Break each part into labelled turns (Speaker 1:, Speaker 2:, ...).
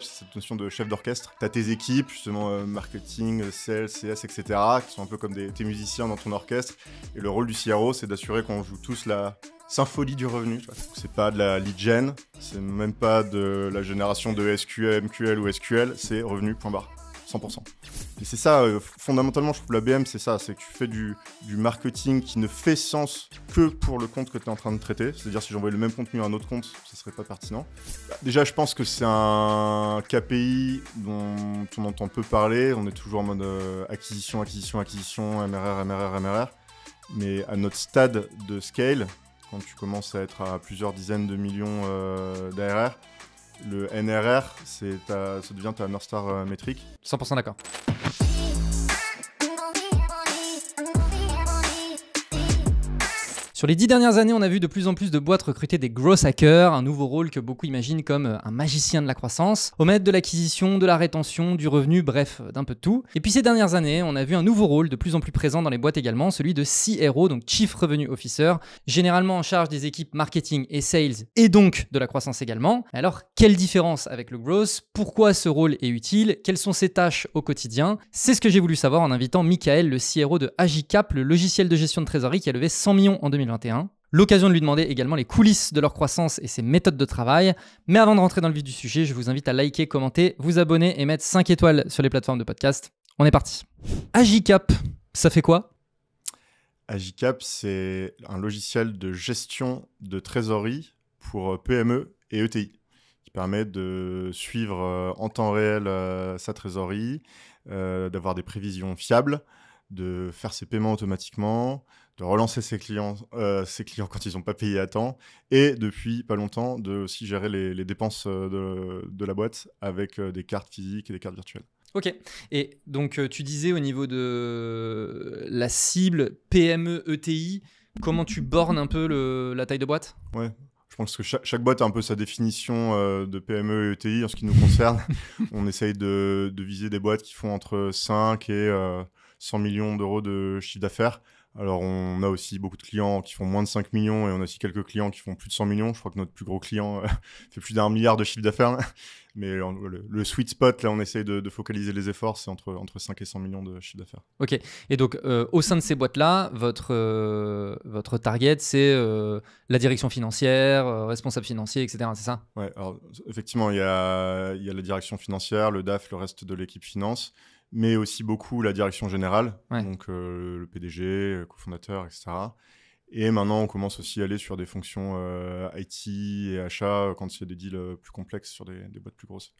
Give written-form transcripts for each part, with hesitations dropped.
Speaker 1: Cette notion de chef d'orchestre. Tu as tes équipes, justement, marketing, sales, CS, etc., qui sont un peu comme tes musiciens dans ton orchestre. Et le rôle du CRO, c'est d'assurer qu'on joue tous la symphonie du revenu. C'est pas de la lead gen, c'est même pas de la génération de SQL, MQL ou SQL, c'est revenu, point barre. 100%. Et c'est ça, fondamentalement, je trouve la BM, c'est ça, c'est que tu fais du marketing qui ne fait sens que pour le compte que tu es en train de traiter. C'est-à-dire, si j'envoyais le même contenu à un autre compte, ça serait pas pertinent. Déjà, je pense que c'est un KPI dont on entend peu parler. On est toujours en mode acquisition, MRR. Mais à notre stade de scale, quand tu commences à être à plusieurs dizaines de millions d'ARR, le NRR, ça devient ta North Star métrique.
Speaker 2: 100% d'accord. Sur les 10 dernières années, on a vu de plus en plus de boîtes recruter des growth hackers, un nouveau rôle que beaucoup imaginent comme un magicien de la croissance, au maître de l'acquisition, de la rétention, du revenu, bref, d'un peu de tout. Et puis ces dernières années, on a vu un nouveau rôle de plus en plus présent dans les boîtes également, celui de CRO, donc Chief Revenue Officer, généralement en charge des équipes marketing et sales, et donc de la croissance également. Alors, quelle différence avec le growth? Pourquoi ce rôle est utile? Quelles sont ses tâches au quotidien? C'est ce que j'ai voulu savoir en invitant Michael, le CRO de Agicap, le logiciel de gestion de trésorerie qui a levé 100 millions en 2021. L'occasion de lui demander également les coulisses de leur croissance et ses méthodes de travail. Mais avant de rentrer dans le vif du sujet, je vous invite à liker, commenter, vous abonner et mettre 5 étoiles sur les plateformes de podcast. On est parti. Agicap, ça fait quoi?
Speaker 1: Agicap, c'est un logiciel de gestion de trésorerie pour PME et ETI qui permet de suivre en temps réel sa trésorerie, d'avoir des prévisions fiables, de faire ses paiements automatiquement, de relancer ses clients quand ils n'ont pas payé à temps, et depuis pas longtemps, de aussi gérer les dépenses de la boîte avec des cartes physiques et des cartes virtuelles.
Speaker 2: Ok, et donc tu disais au niveau de la cible PME-ETI, comment tu bornes un peu la taille de boîte?
Speaker 1: Ouais. Je pense que chaque boîte a un peu sa définition de PME et ETI en ce qui nous concerne. On essaye de viser des boîtes qui font entre 5 et 100 millions d'euros de chiffre d'affaires. Alors, on a aussi beaucoup de clients qui font moins de 5 millions et on a aussi quelques clients qui font plus de 100 millions. Je crois que notre plus gros client fait plus d'1 milliard de chiffre d'affaires. Mais le sweet spot, là, on essaye de focaliser les efforts, c'est entre 5 et 100 millions de chiffre d'affaires.
Speaker 2: Ok, et donc au sein de ces boîtes-là, votre target, c'est la direction financière, responsable financier, etc. C'est ça?
Speaker 1: Ouais, alors effectivement, il y a la direction financière, le DAF, le reste de l'équipe finance, mais aussi beaucoup la direction générale,
Speaker 2: Ouais.
Speaker 1: donc le PDG, le cofondateur, etc. Et maintenant, on commence aussi à aller sur des fonctions IT et achat quand il y a des deals plus complexes sur des boîtes plus grosses.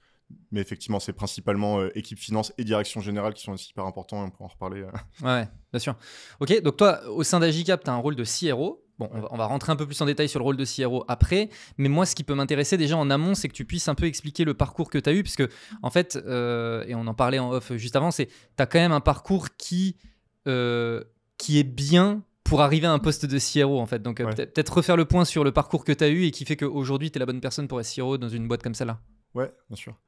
Speaker 1: Mais effectivement, c'est principalement équipe finance et direction générale qui sont aussi hyper importants et on pourra en reparler.
Speaker 2: Ouais, bien sûr. Ok, donc toi, au sein d'Agicap, tu as un rôle de CRO. Bon,
Speaker 1: Ouais.
Speaker 2: on va rentrer un peu plus en détail sur le rôle de CRO après, mais moi, ce qui peut m'intéresser déjà en amont, c'est que tu puisses un peu expliquer le parcours que tu as eu, puisque en fait, et on en parlait en off juste avant, c'est tu as quand même un parcours qui est bien pour arriver à un poste de CRO, en fait. Donc,
Speaker 1: Ouais.
Speaker 2: peut-être refaire le point sur le parcours que tu as eu et qui fait qu'aujourd'hui, tu es la bonne personne pour être CRO dans une boîte comme celle-là.
Speaker 1: Ouais, bien sûr.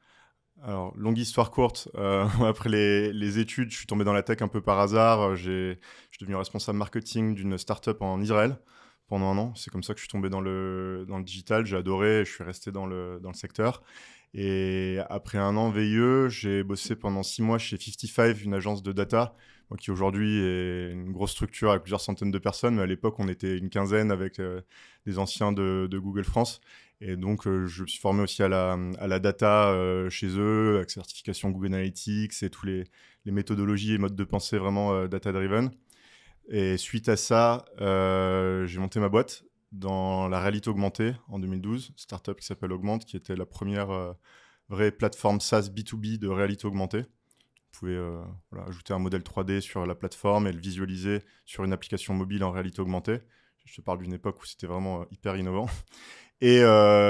Speaker 1: Alors, longue histoire courte, après les études, je suis tombé dans la tech un peu par hasard. Je suis devenu responsable marketing d'une startup en Israël pendant 1 an. C'est comme ça que je suis tombé dans le digital. J'ai adoré et je suis resté dans le secteur. Et après 1 an VIE, j'ai bossé pendant 6 mois chez 55, une agence de data, qui aujourd'hui est une grosse structure avec plusieurs centaines de personnes. Mais à l'époque, on était une quinzaine avec des anciens de Google France. Et donc, je me suis formé aussi à la data chez eux, avec certification Google Analytics et tous les méthodologies et modes de pensée vraiment data-driven. Et suite à ça, j'ai monté ma boîte dans la réalité augmentée en 2012, startup qui s'appelle Augmente, qui était la première vraie plateforme SaaS B2B de réalité augmentée. Vous pouvez ajouter un modèle 3D sur la plateforme et le visualiser sur une application mobile en réalité augmentée. Je te parle d'une époque où c'était vraiment hyper innovant. Et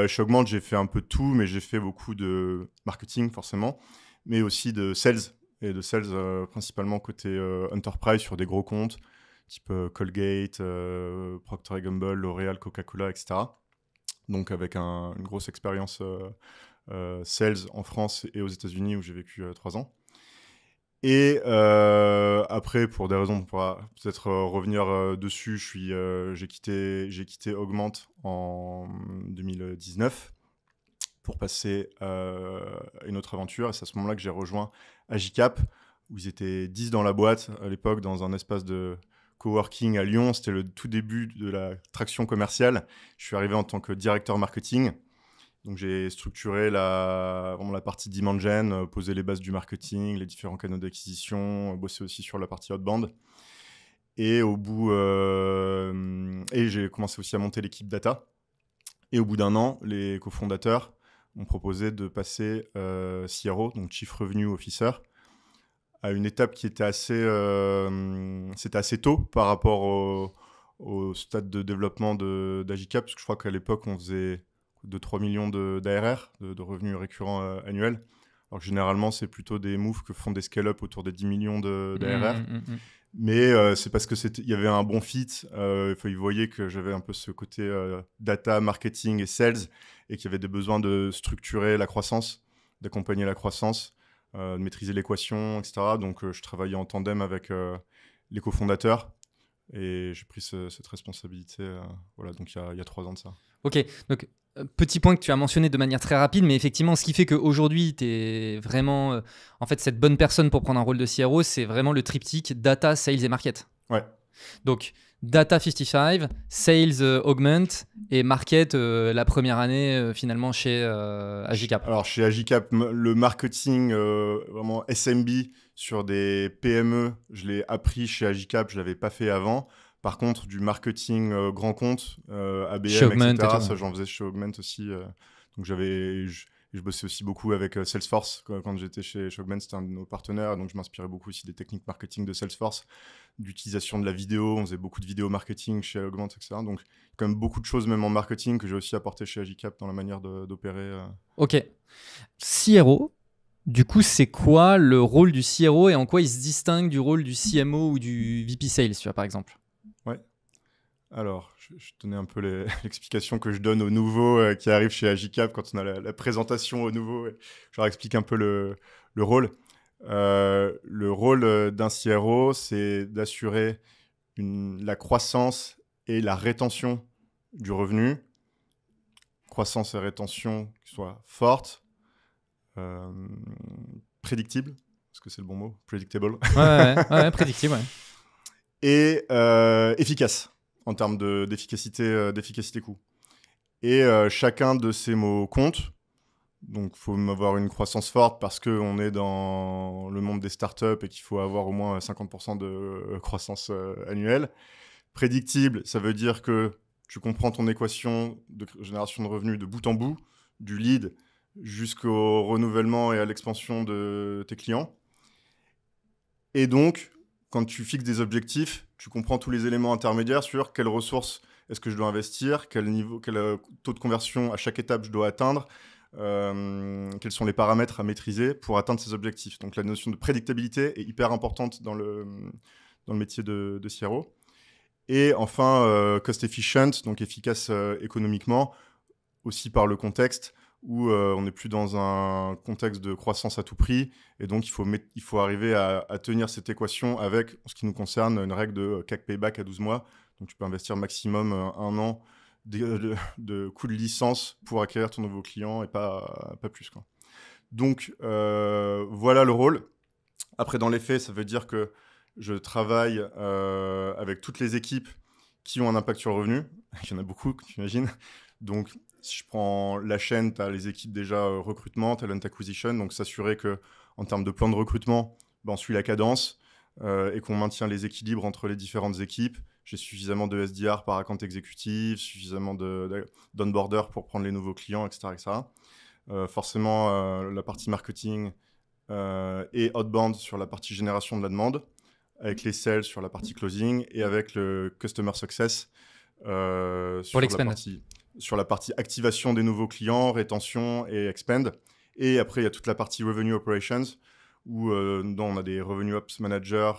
Speaker 1: chez Augmente, j'ai fait un peu de tout, mais j'ai fait beaucoup de marketing forcément, mais aussi de sales. Et de sales principalement côté enterprise sur des gros comptes, type Colgate, Procter & Gamble, L'Oréal, Coca-Cola, etc. Donc avec une grosse expérience sales en France et aux États-Unis où j'ai vécu 3 ans. Et après, pour des raisons, on pourra peut-être revenir dessus, j'ai quitté Augmente en 2019 pour passer à une autre aventure. Et c'est à ce moment-là que j'ai rejoint Agicap, où ils étaient 10 dans la boîte à l'époque, dans un espace de coworking à Lyon. C'était le tout début de la traction commerciale. Je suis arrivé en tant que directeur marketing. Donc j'ai structuré vraiment la partie demand gen, posé les bases du marketing, les différents canaux d'acquisition, bossé aussi sur la partie outbound. Et et j'ai commencé aussi à monter l'équipe data. Et au bout d'un an, les cofondateurs m'ont proposé de passer CRO, donc Chief Revenue Officer, à une étape qui était c'était assez tôt par rapport au stade de développement d'Agicap, parce que je crois qu'à l'époque, on faisait 2-3 millions d'ARR, de revenus récurrents annuels. Alors que généralement, c'est plutôt des moves que font des scale-up autour des 10 millions d'ARR. Mais c'est parce qu'il y avait un bon fit. Ils voyaient que j'avais un peu ce côté data, marketing et sales, et qu'il y avait des besoins de structurer la croissance, d'accompagner la croissance, de maîtriser l'équation, etc. Donc, je travaillais en tandem avec les cofondateurs, et j'ai pris cette responsabilité voilà, donc il y a 3 ans de ça.
Speaker 2: Ok, donc petit point que tu as mentionné de manière très rapide, mais effectivement, ce qui fait qu'aujourd'hui, tu es vraiment en fait cette bonne personne pour prendre un rôle de CRO, c'est vraiment le triptyque data, sales et market.
Speaker 1: Ouais.
Speaker 2: Donc, data 55, sales augment et market la première année finalement chez Agicap.
Speaker 1: Alors, chez Agicap, le marketing vraiment SMB sur des PME, je l'ai appris chez Agicap, je ne l'avais pas fait avant. Par contre, du marketing grand compte, ABM, etc., ça j'en faisais chez Augment aussi. Donc je bossais aussi beaucoup avec Salesforce quand j'étais chez Augment, c'était un de nos partenaires. Donc je m'inspirais beaucoup aussi des techniques marketing de Salesforce, d'utilisation de la vidéo. On faisait beaucoup de vidéo marketing chez Augment, etc. Donc quand même beaucoup de choses, même en marketing, que j'ai aussi apporté chez Agicap dans la manière d'opérer.
Speaker 2: Ok. CRO, du coup, c'est quoi le rôle du CRO et en quoi il se distingue du rôle du CMO ou du VP Sales, tu vois, par exemple?
Speaker 1: Ouais. Alors, je te donnais un peu l'explication que je donne aux nouveaux qui arrivent chez Agicap quand on a la présentation aux nouveaux. Je leur explique un peu le rôle. Le rôle d'un CRO, c'est d'assurer la croissance et la rétention du revenu. Croissance et rétention qui soient fortes, prédictibles, est-ce que c'est le bon mot? Predictable.
Speaker 2: Ouais, prédictible, ouais.
Speaker 1: Et efficace en termes d'efficacité coût. Et chacun de ces mots compte. Donc, il faut avoir une croissance forte parce qu'on est dans le monde des startups et qu'il faut avoir au moins 50% de croissance annuelle. Prédictible, ça veut dire que tu comprends ton équation de génération de revenus de bout en bout, du lead jusqu'au renouvellement et à l'expansion de tes clients. Et donc, quand tu fixes des objectifs, tu comprends tous les éléments intermédiaires sur quelles ressources est-ce que je dois investir, quel taux de conversion à chaque étape je dois atteindre, quels sont les paramètres à maîtriser pour atteindre ces objectifs. Donc la notion de prédictabilité est hyper importante dans le métier de CRO. Et enfin, cost efficient, donc efficace économiquement, aussi par le contexte où on n'est plus dans un contexte de croissance à tout prix. Et donc, il faut arriver à tenir cette équation avec, en ce qui nous concerne, une règle de CAC payback à 12 mois. Donc, tu peux investir maximum 1 an de coût de licence pour acquérir ton nouveau client et pas plus, quoi. Donc, voilà le rôle. Après, dans les faits, ça veut dire que je travaille avec toutes les équipes qui ont un impact sur le revenu. Il y en a beaucoup, tu imagines. Donc, si je prends la chaîne, tu as les équipes déjà recrutement, talent acquisition, donc s'assurer qu'en termes de plan de recrutement, on suit la cadence et qu'on maintient les équilibres entre les différentes équipes. J'ai suffisamment de SDR par account exécutif, suffisamment d'onboarder pour prendre les nouveaux clients, etc. Forcément, la partie marketing et outbound sur la partie génération de la demande, avec les sales sur la partie closing et avec le customer success sur la partie activation des nouveaux clients, rétention et expand. Et après, il y a toute la partie revenue operations où on a des revenue ops managers,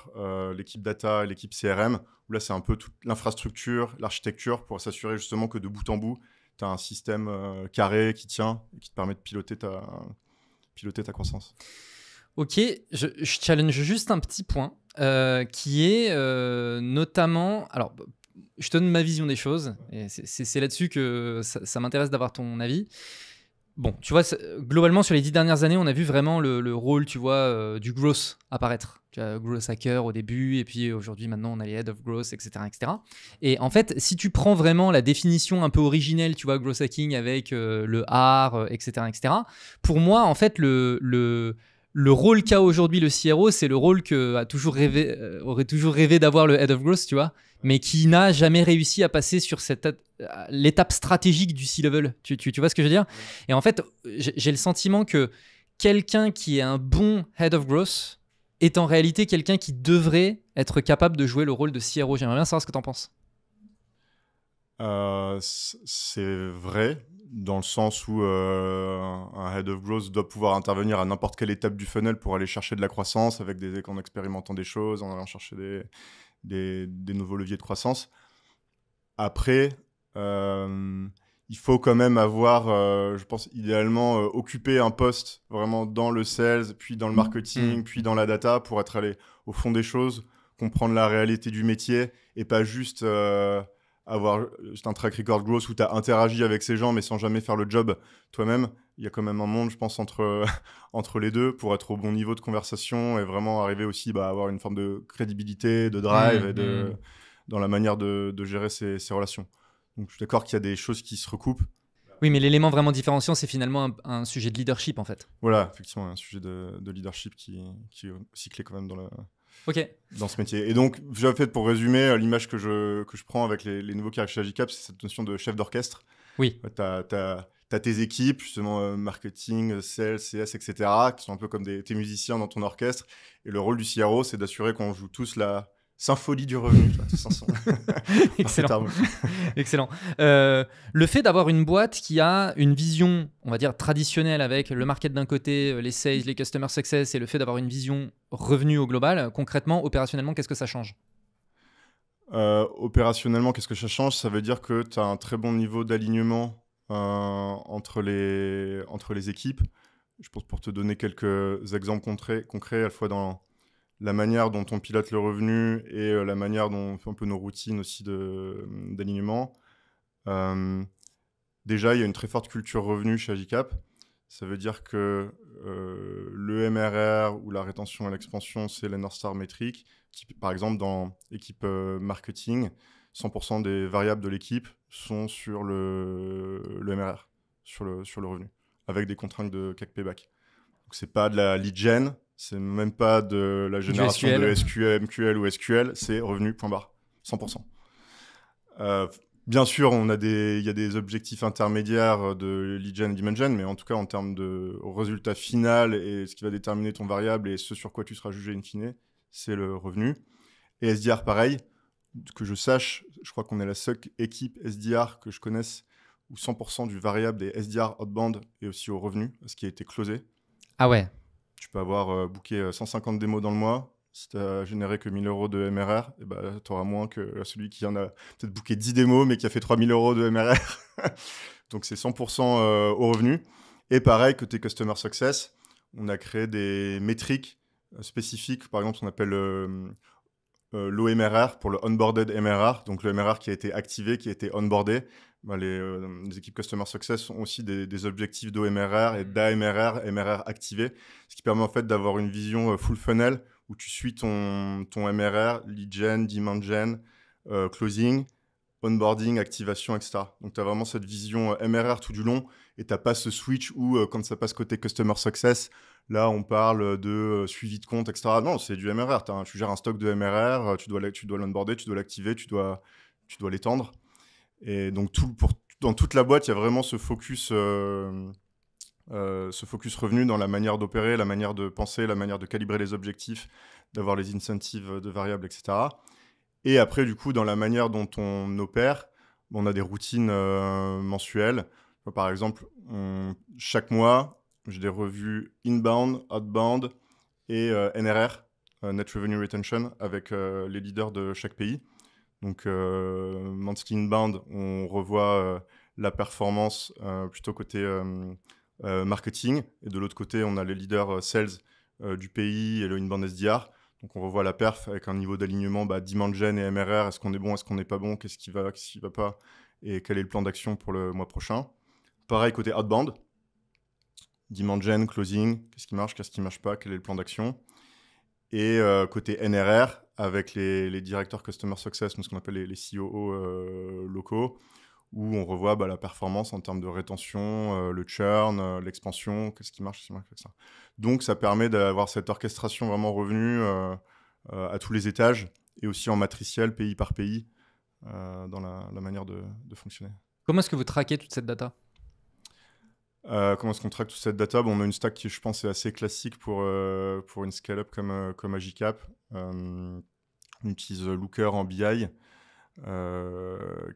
Speaker 1: l'équipe data et l'équipe CRM, où là, c'est un peu toute l'infrastructure, l'architecture pour s'assurer justement que de bout en bout, tu as un système carré qui tient et qui te permet de piloter ta croissance.
Speaker 2: Ok, je challenge juste un petit point qui est notamment... Alors, je te donne ma vision des choses et c'est là-dessus que ça m'intéresse d'avoir ton avis. Bon, tu vois, globalement, sur les 10 dernières années, on a vu vraiment le rôle, tu vois, du growth apparaître. Tu as growth hacker au début, et puis aujourd'hui, maintenant, on a les head of growth, etc., etc. Et en fait, si tu prends vraiment la définition un peu originelle, tu vois, growth hacking avec le R, etc., etc., pour moi, en fait, le rôle qu'a aujourd'hui le CRO, c'est le rôle aurait toujours rêvé d'avoir le head of growth, tu vois, mais qui n'a jamais réussi à passer sur l'étape stratégique du C-level. Tu vois ce que je veux dire? Et en fait, j'ai le sentiment que quelqu'un qui est un bon head of growth est en réalité quelqu'un qui devrait être capable de jouer le rôle de CRO. J'aimerais bien savoir ce que tu en penses.
Speaker 1: C'est vrai, dans le sens où un head of growth doit pouvoir intervenir à n'importe quelle étape du funnel pour aller chercher de la croissance en expérimentant des choses, en allant chercher des nouveaux leviers de croissance. Après, il faut quand même avoir, je pense, idéalement, occupé un poste vraiment dans le sales, puis dans le marketing, puis dans la data, pour être allé au fond des choses, comprendre la réalité du métier, et pas juste avoir juste un track record growth où tu as interagi avec ces gens, mais sans jamais faire le job toi-même. Il y a quand même un monde, je pense, entre les deux, pour être au bon niveau de conversation, et vraiment arriver aussi à avoir une forme de crédibilité, de drive, dans la manière de gérer ces relations. Donc, je suis d'accord qu'il y a des choses qui se recoupent.
Speaker 2: Oui, mais l'élément vraiment différenciant, c'est finalement un sujet de leadership, en fait.
Speaker 1: Voilà, effectivement, un sujet de leadership qui est aussi clé quand même dans ce métier. Et donc, en fait, pour résumer, l'image que je prends avec les nouveaux qui arrivent chez Agicap, c'est cette notion de chef d'orchestre.
Speaker 2: Oui.
Speaker 1: T'as tes équipes, justement, marketing, sales, CS, etc., qui sont un peu comme tes musiciens dans ton orchestre. Et le rôle du CRO, c'est d'assurer qu'on joue tous la symphonie du revenu, tous ensemble.
Speaker 2: Excellent. Excellent. Le fait d'avoir une boîte qui a une vision, on va dire, traditionnelle avec le market d'un côté, les sales, les customer success, et le fait d'avoir une vision revenu au global, concrètement, opérationnellement, qu'est-ce que ça change?
Speaker 1: Opérationnellement, qu'est-ce que ça change? Ça veut dire que tu as un très bon niveau d'alignement entre les équipes. Je pense, pour te donner quelques exemples concrets à la fois dans la manière dont on pilote le revenu et la manière dont on fait un peu nos routines aussi d'alignement. Déjà, il y a une très forte culture revenu chez Agicap. Ça veut dire que le MRR ou la rétention et l'expansion, c'est les North Star métriques. Par exemple, dans l'équipe marketing, 100% des variables de l'équipe sont sur le MRR, sur le revenu, avec des contraintes de CAC payback. Donc, c'est pas de la lead gen, c'est même pas de la génération de SQL, MQL ou SQL, c'est revenu, point barre, 100%. Bien sûr, il y a des objectifs intermédiaires de lead gen et demand gen, mais en tout cas, en termes de résultat final et ce qui va déterminer ton variable et ce sur quoi tu seras jugé in fine, c'est le revenu. Et SDR, pareil, que je sache, je crois qu'on est la seule équipe SDR que je connaisse où 100% du variable des SDR outbound est aussi au revenu, ce qui a été closé.
Speaker 2: Ah ouais.
Speaker 1: Tu peux avoir booké 150 démos dans le mois. Si tu n'as généré que 1 000 € de MRR, tu auras moins que celui qui en a peut-être booké 10 démos, mais qui a fait 3 000 € de MRR. Donc, c'est 100% au revenu. Et pareil, côté Customer Success, on a créé des métriques spécifiques. Par exemple, ce qu'on appelle l'OMRR pour le Onboarded MRR. Donc, le MRR qui a été activé, qui a été onboardé. Les équipes Customer Success ont aussi des objectifs d'OMRR et d'AMRR, MRR activé, ce qui permet en fait d'avoir une vision full funnel où tu suis ton MRR, lead gen, demand gen, closing, onboarding, activation, etc. Donc, tu as vraiment cette vision MRR tout du long et tu n'as pas ce switch où, quand ça passe côté Customer Success, là, on parle de suivi de compte, etc. Non, c'est du MRR. Tu gères un stock de MRR, tu dois l'onboarder, tu dois l'activer, tu dois l'étendre. Et donc, dans toute la boîte, il y a vraiment ce focus revenu dans la manière d'opérer, la manière de penser, la manière de calibrer les objectifs, d'avoir les incentives de variables, etc. Et après, du coup, dans la manière dont on opère, on a des routines mensuelles. Par exemple, chaque mois, j'ai des revues inbound, outbound et NRR, Net Revenue Retention, avec les leaders de chaque pays. Donc, monthly inbound, on revoit la performance plutôt côté marketing. Et de l'autre côté, on a les leaders sales du pays et le inbound SDR. Donc, on revoit la perf avec un niveau d'alignement demand gen et MRR. Est-ce qu'on est bon, est-ce qu'on n'est pas bon, qu'est-ce qui va pas et quel est le plan d'action pour le mois prochain. Pareil côté outbound. demand gen, closing, qu'est-ce qui marche pas, quel est le plan d'action. Et côté NRR, avec les directeurs Customer Success, ce qu'on appelle les COO locaux, où on revoit la performance en termes de rétention, le churn, l'expansion, qu'est-ce qui marche avec ça. Donc ça permet d'avoir cette orchestration vraiment revenu à tous les étages, et aussi en matriciel, pays par pays, dans la manière de fonctionner.
Speaker 2: Comment est-ce que vous traquez toute cette data ?
Speaker 1: Comment est-ce qu'on traque toute cette data ? On a une stack qui, je pense, est assez classique pour une scale-up comme Agicap. On utilise Looker en BI,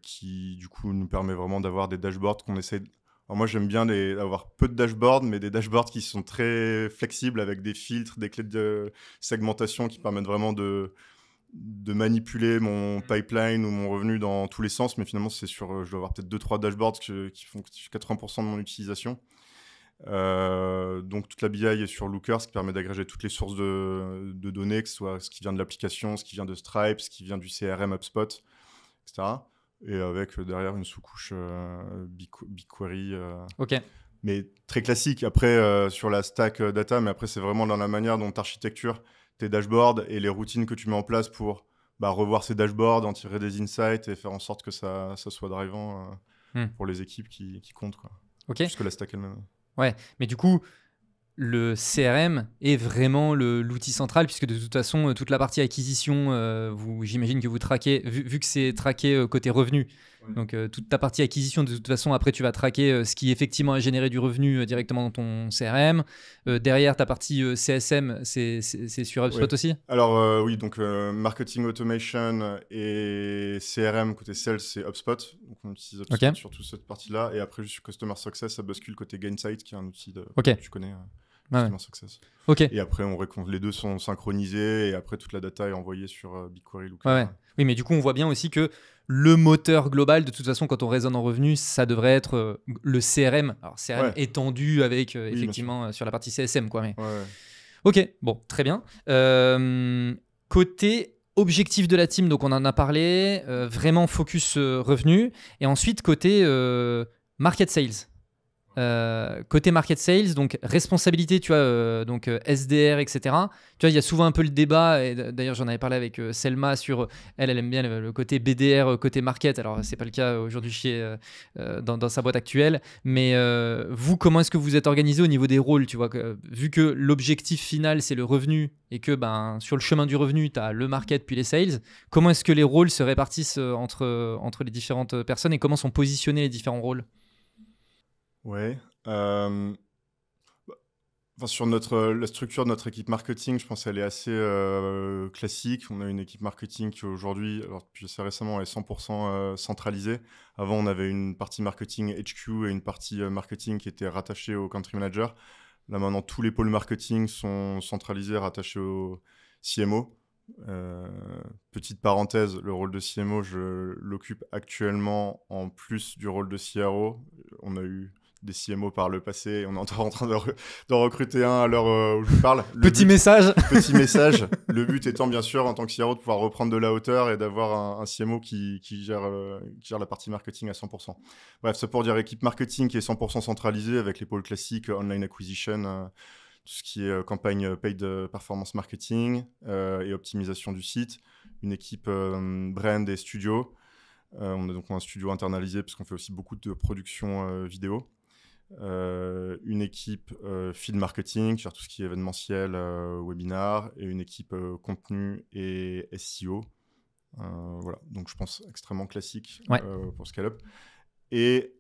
Speaker 1: qui, du coup, nous permet vraiment d'avoir des dashboards qu'on essaie... Alors moi, j'aime bien avoir peu de dashboards, mais des dashboards qui sont très flexibles, avec des filtres, des clés de segmentation qui permettent vraiment de manipuler mon pipeline ou mon revenu dans tous les sens, mais finalement, je dois avoir peut-être 2-3 dashboards qui font 80% de mon utilisation. Donc, toute la BI est sur Looker, ce qui permet d'agréger toutes les sources de données, que ce soit ce qui vient de l'application, ce qui vient de Stripe, ce qui vient du CRM HubSpot, etc. Et avec derrière une sous-couche BigQuery.
Speaker 2: Ok.
Speaker 1: Mais très classique. Après, sur la stack data, mais après, c'est vraiment dans la manière dont tu architectures tes dashboards et les routines que tu mets en place pour revoir ces dashboards, en tirer des insights et faire en sorte que ça soit drivant pour les équipes qui comptent, quoi.
Speaker 2: Ok.
Speaker 1: Plus que la stack elle-même.
Speaker 2: Ouais, mais du coup, le CRM est vraiment l'outil central, puisque de toute façon, toute la partie acquisition, j'imagine que vous traquez, vu que c'est traqué côté revenu. Ouais. Donc, toute ta partie acquisition, de toute façon, après, tu vas traquer ce qui effectivement a généré du revenu directement dans ton CRM. Derrière, ta partie CSM, c'est sur HubSpot aussi ?
Speaker 1: Alors, oui, donc marketing automation et CRM côté sales, c'est HubSpot. Donc, on utilise HubSpot sur toute cette partie-là. Et après, juste Customer Success, ça bascule côté Gainsight, qui est un outil que tu connais. Customer Success.
Speaker 2: Okay.
Speaker 1: Et après, les deux sont synchronisés et après, toute la data est envoyée sur BigQuery, Looker.
Speaker 2: Ouais. Oui, mais du coup, on voit bien aussi que le moteur global, de toute façon, quand on raisonne en revenus, ça devrait être le CRM. Alors, CRM étendu avec, effectivement, sur la partie CSM, quoi. Mais...
Speaker 1: Ouais.
Speaker 2: Ok, bon, très bien. Côté objectif de la team, donc on en a parlé, vraiment focus revenu. Et ensuite, côté market sales. Côté market sales, donc responsabilité, tu vois, donc SDR, etc. Tu vois, il y a souvent un peu le débat, et d'ailleurs j'en avais parlé avec Selma sur, elle aime bien le côté BDR, côté market. Alors c'est pas le cas aujourd'hui dans sa boîte actuelle, mais vous, comment est-ce que vous êtes organisé au niveau des rôles, tu vois, vu que l'objectif final c'est le revenu et que sur le chemin du revenu tu as le market puis les sales, comment est-ce que les rôles se répartissent entre les différentes personnes et comment sont positionnés les différents rôles ?
Speaker 1: Ouais. Sur la structure de notre équipe marketing, je pense qu'elle est assez classique. On a une équipe marketing qui aujourd'hui, alors depuis assez récemment, est 100% centralisée. Avant, on avait une partie marketing HQ et une partie marketing qui était rattachée au country manager. Là, maintenant, tous les pôles marketing sont centralisés, rattachés au CMO. Petite parenthèse, le rôle de CMO, je l'occupe actuellement en plus du rôle de CRO. On a eu des CMO par le passé, on est en train de recruter un à l'heure où je vous parle.
Speaker 2: Petit message.
Speaker 1: Le but étant bien sûr en tant que CRO de pouvoir reprendre de la hauteur et d'avoir un CMO qui gère la partie marketing à 100%. Bref, ça pour dire équipe marketing qui est 100% centralisée avec les pôles classiques, online acquisition, tout ce qui est campagne paid performance marketing et optimisation du site. Une équipe brand et studio. On a donc un studio internalisé parce qu'on fait aussi beaucoup de production vidéo. Une équipe feed marketing, sur tout ce qui est événementiel, webinar, et une équipe contenu et SEO. Voilà, donc je pense extrêmement classique pour Scale-up. Et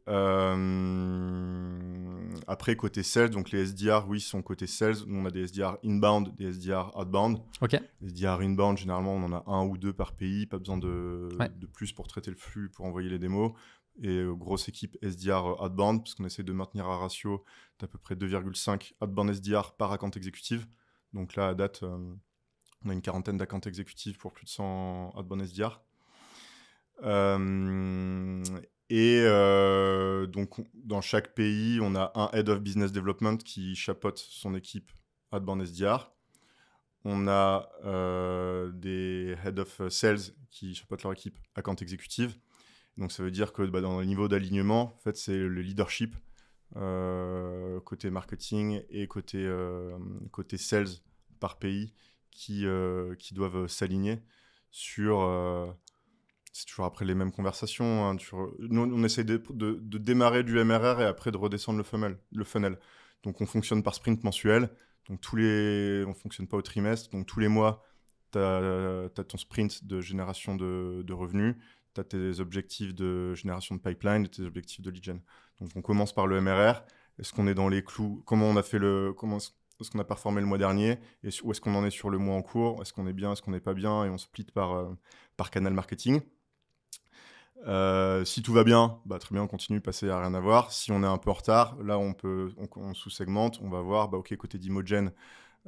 Speaker 1: après, côté sales, donc les SDR, oui, sont côté sales. Nous, on a des SDR inbound, des SDR outbound.
Speaker 2: Okay.
Speaker 1: Les SDR inbound, généralement, on en a 1 ou 2 par pays, pas besoin de plus pour traiter le flux, pour envoyer les démos. Et grosse équipe SDR outbound, parce qu'on essaie de maintenir un ratio d'à peu près 2,5 outbound SDR par account exécutive. Donc là, à date, on a une quarantaine d'accounts exécutifs pour plus de 100 outbound SDR. Donc, dans chaque pays, on a un Head of Business Development qui chapeaute son équipe outbound SDR. On a des Head of Sales qui chapeautent leur équipe account exécutive. Donc, ça veut dire que dans le niveau d'alignement, en fait, c'est le leadership côté marketing et côté sales par pays qui doivent s'aligner sur... c'est toujours après les mêmes conversations. Hein, nous, on essaie de démarrer du MRR et après de redescendre le funnel. Donc, on fonctionne par sprint mensuel. Donc, on ne fonctionne pas au trimestre. Donc, tous les mois, tu as ton sprint de génération de revenus. Tu as tes objectifs de génération de pipeline et tes objectifs de lead gen. Donc, on commence par le MRR. Est-ce qu'on est dans les clous? Comment on a fait est-ce qu'on a performé le mois dernier? Et où est-ce qu'on en est sur le mois en cours? Est-ce qu'on est bien? Est-ce qu'on n'est pas bien? Et on split par canal marketing. Si tout va bien, très bien, on continue, passer à rien à voir. Si on est un peu en retard, là on sous-segmente, on va voir, ok, côté d'Imogen,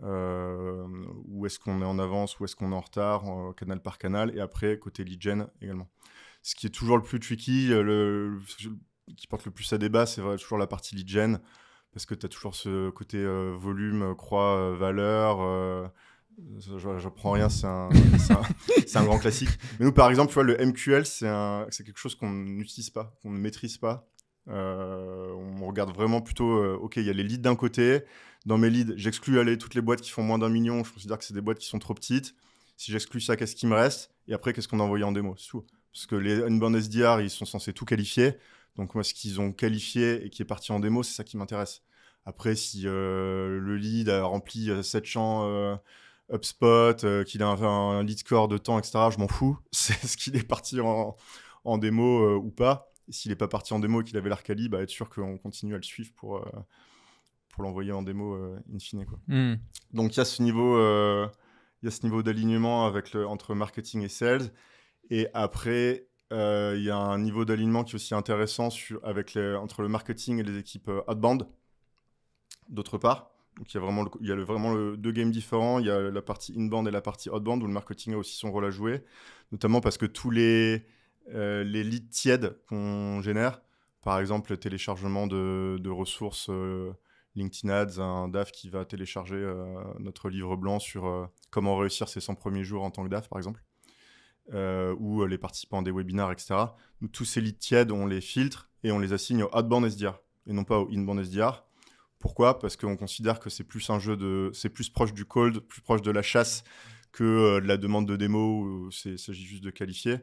Speaker 1: où est-ce qu'on est en avance, où est-ce qu'on est en retard, canal par canal, et après côté lead gen également. Ce qui est toujours le plus tricky, qui porte le plus à débat, c'est toujours la partie lead gen, parce que tu as toujours ce côté volume, croix, valeur. Je prends rien, c'est un grand classique. Mais nous, par exemple, tu vois, le MQL, c'est quelque chose qu'on n'utilise pas, qu'on ne maîtrise pas. On regarde vraiment plutôt, ok, il y a les leads d'un côté. Dans mes leads, j'exclus toutes les boîtes qui font moins d'1 million. Je considère que c'est des boîtes qui sont trop petites. Si j'exclus ça, qu'est-ce qui me reste? Et après, qu'est-ce qu'on a envoyé en démo? C'est tout. Parce que les inbound SDR, ils sont censés tout qualifier. Donc moi, ce qu'ils ont qualifié et qui est parti en démo, c'est ça qui m'intéresse. Après, si le lead a rempli 7 champs... HubSpot, qu'il a un lead score de temps, etc. Je m'en fous. C'est ce qu'il est parti en démo ou pas. Et s'il n'est pas parti en démo et qu'il avait l'air quali, être sûr qu'on continue à le suivre pour l'envoyer en démo in fine. Quoi. Donc il y a ce niveau d'alignement entre marketing et sales. Et après, il y a un niveau d'alignement qui est aussi intéressant entre le marketing et les équipes outbound, d'autre part. Donc il y a vraiment deux games différents. Il y a la partie inbound et la partie outbound où le marketing a aussi son rôle à jouer, notamment parce que tous les leads tièdes qu'on génère, par exemple le téléchargement de ressources LinkedIn Ads, un DAF qui va télécharger notre livre blanc sur comment réussir ses 100 premiers jours en tant que DAF, par exemple, ou les participants à des webinars, etc. Donc, tous ces leads tièdes, on les filtre et on les assigne au outbound SDR et non pas au inbound SDR. Pourquoi? Parce qu'on considère que c'est plus c'est plus proche du cold, plus proche de la chasse que de la demande de démo où il s'agit juste de qualifier.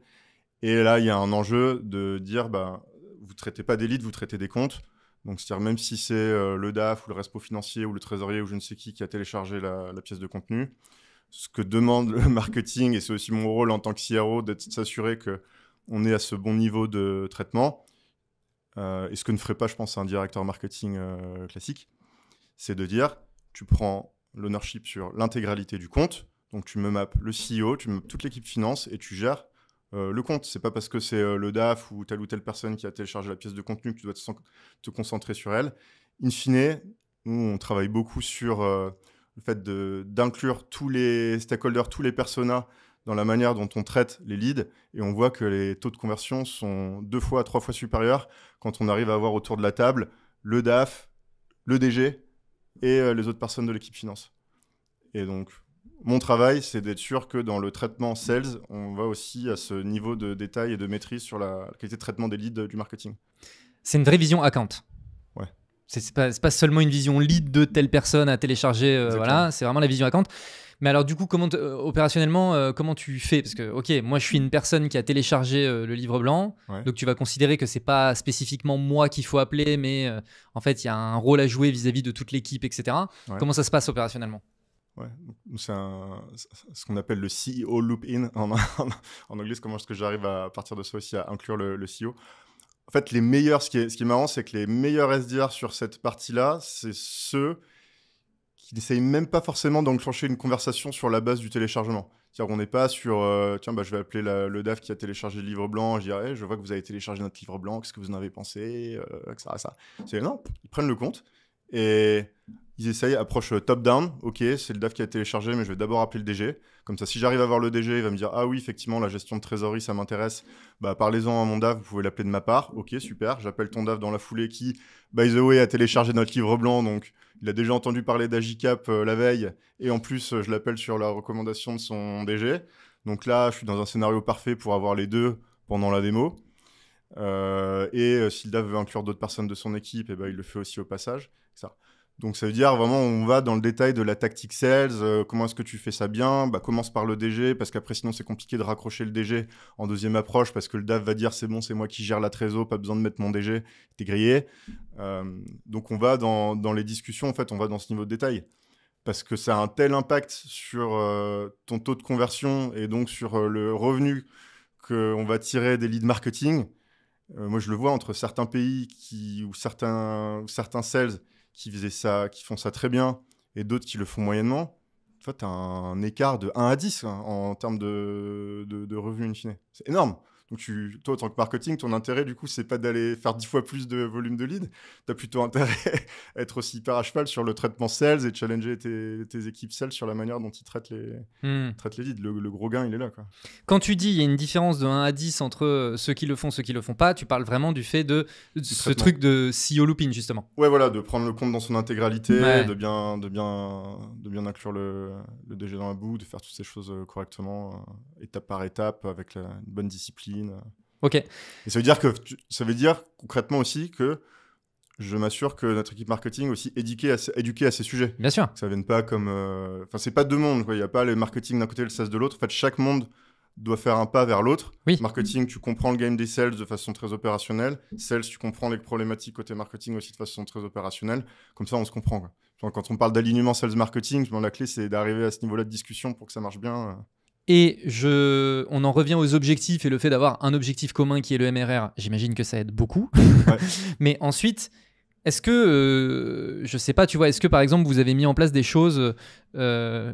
Speaker 1: Et là, il y a un enjeu de dire, vous ne traitez pas des leads, vous traitez des comptes. Donc, c'est-à-dire même si c'est le DAF ou le respo financier ou le trésorier ou je ne sais qui a téléchargé la pièce de contenu, ce que demande le marketing, et c'est aussi mon rôle en tant que CRO, de s'assurer qu'on est à ce bon niveau de traitement. Et ce que ne ferait pas, je pense, un directeur marketing classique, c'est de dire, tu prends l'ownership sur l'intégralité du compte, donc tu me mappes le CEO, tu me mappes toute l'équipe finance et tu gères le compte. C'est pas parce que c'est le DAF ou telle personne qui a téléchargé la pièce de contenu que tu dois te concentrer sur elle. In fine, nous, on travaille beaucoup sur le fait d'inclure tous les stakeholders, tous les personas dans la manière dont on traite les leads, et on voit que les taux de conversion sont 2 fois à 3 fois supérieurs quand on arrive à avoir autour de la table le DAF, le DG et les autres personnes de l'équipe finance. Et donc, mon travail, c'est d'être sûr que dans le traitement sales, on va aussi à ce niveau de détail et de maîtrise sur la qualité de traitement des leads du marketing.
Speaker 2: C'est une vraie vision account.
Speaker 1: Ouais.
Speaker 2: C'est pas seulement une vision lead de telle personne à télécharger, voilà, c'est vraiment la vision account. Mais alors du coup, opérationnellement, comment tu fais? Parce que, ok, moi je suis une personne qui a téléchargé le livre blanc, donc tu vas considérer que c'est pas spécifiquement moi qu'il faut appeler, mais en fait il y a un rôle à jouer vis-à-vis de toute l'équipe, etc. Ouais. Comment ça se passe opérationnellement?
Speaker 1: Ouais, c'est ce qu'on appelle le CEO loop-in en anglais. Comment est-ce que j'arrive à partir de ça aussi à inclure le CEO? En fait, ce qui est marrant, c'est que les meilleurs SDR sur cette partie-là, c'est ceux qui n'essayent même pas forcément d'enclencher une conversation sur la base du téléchargement. C'est-à-dire qu'on n'est pas sur tiens, je vais appeler le DAF qui a téléchargé le livre blanc, je dirais, je vois que vous avez téléchargé notre livre blanc, qu'est-ce que vous en avez pensé, etc. Ça. Non, ils prennent le compte et ils essayent, approche top-down, ok, c'est le DAF qui a téléchargé, mais je vais d'abord appeler le DG. Comme ça, si j'arrive à voir le DG, il va me dire, ah oui, effectivement, la gestion de trésorerie, ça m'intéresse, parlez-en à mon DAF, vous pouvez l'appeler de ma part, ok, super, j'appelle ton DAF dans la foulée qui, by the way, a téléchargé notre livre blanc, donc il a déjà entendu parler d'Agicap la veille, et en plus, je l'appelle sur la recommandation de son DG. Donc là, je suis dans un scénario parfait pour avoir les deux pendant la démo. Si le dev veut inclure d'autres personnes de son équipe, et ben, il le fait aussi au passage. Ça. Donc ça veut dire vraiment on va dans le détail de la tactique sales, comment est-ce que tu fais ça bien, commence par le DG parce qu'après sinon c'est compliqué de raccrocher le DG en deuxième approche parce que le dev va dire c'est bon, c'est moi qui gère la trésor, pas besoin de mettre mon DG, t'es grillé. Donc on va dans les discussions, en fait on va dans ce niveau de détail parce que ça a un tel impact sur ton taux de conversion et donc sur le revenu qu'on va tirer des leads marketing. Moi je le vois entre certains pays ou certains sales qui font ça très bien, et d'autres qui le font moyennement, en fait, tu as un écart de 1 à 10 hein, en termes de revenus in fine. C'est énorme. Donc, toi, en tant que marketing, ton intérêt, du coup, c'est pas d'aller faire 10 fois plus de volume de leads. Tu as plutôt intérêt à être aussi hyper à cheval sur le traitement sales et challenger tes équipes sales sur la manière dont ils traitent les leads. Le gros gain, il est là, quoi.
Speaker 2: Quand tu dis il y a une différence de 1 à 10 entre ceux qui le font, ceux qui le font pas, tu parles vraiment du fait de ce truc de CEO looping, justement.
Speaker 1: Ouais, voilà, de prendre le compte dans son intégralité,
Speaker 2: Ouais.
Speaker 1: de bien inclure le DG dans la boucle, de faire toutes ces choses correctement, étape par étape, avec une bonne discipline.
Speaker 2: Ok.
Speaker 1: Et ça veut dire concrètement aussi que je m'assure que notre équipe marketing est aussi éduquée à ces sujets.
Speaker 2: Bien sûr.
Speaker 1: Que ça ne vienne pas comme... Enfin, c'est pas deux mondes, quoi. Il n'y a pas le marketing d'un côté et le sales de l'autre. En fait, chaque monde doit faire un pas vers l'autre.
Speaker 2: Oui.
Speaker 1: Marketing, tu comprends le game des sales de façon très opérationnelle. Sales, tu comprends les problématiques côté marketing aussi de façon très opérationnelle. Comme ça, on se comprend, quoi. Genre, quand on parle d'alignement sales-marketing, la clé, c'est d'arriver à ce niveau-là de discussion pour que ça marche bien.
Speaker 2: Et on en revient aux objectifs et le fait d'avoir un objectif commun qui est le MRR, j'imagine que ça aide beaucoup.
Speaker 1: Ouais.
Speaker 2: Mais ensuite, est-ce que, je sais pas, tu vois, est-ce que par exemple vous avez mis en place des choses, je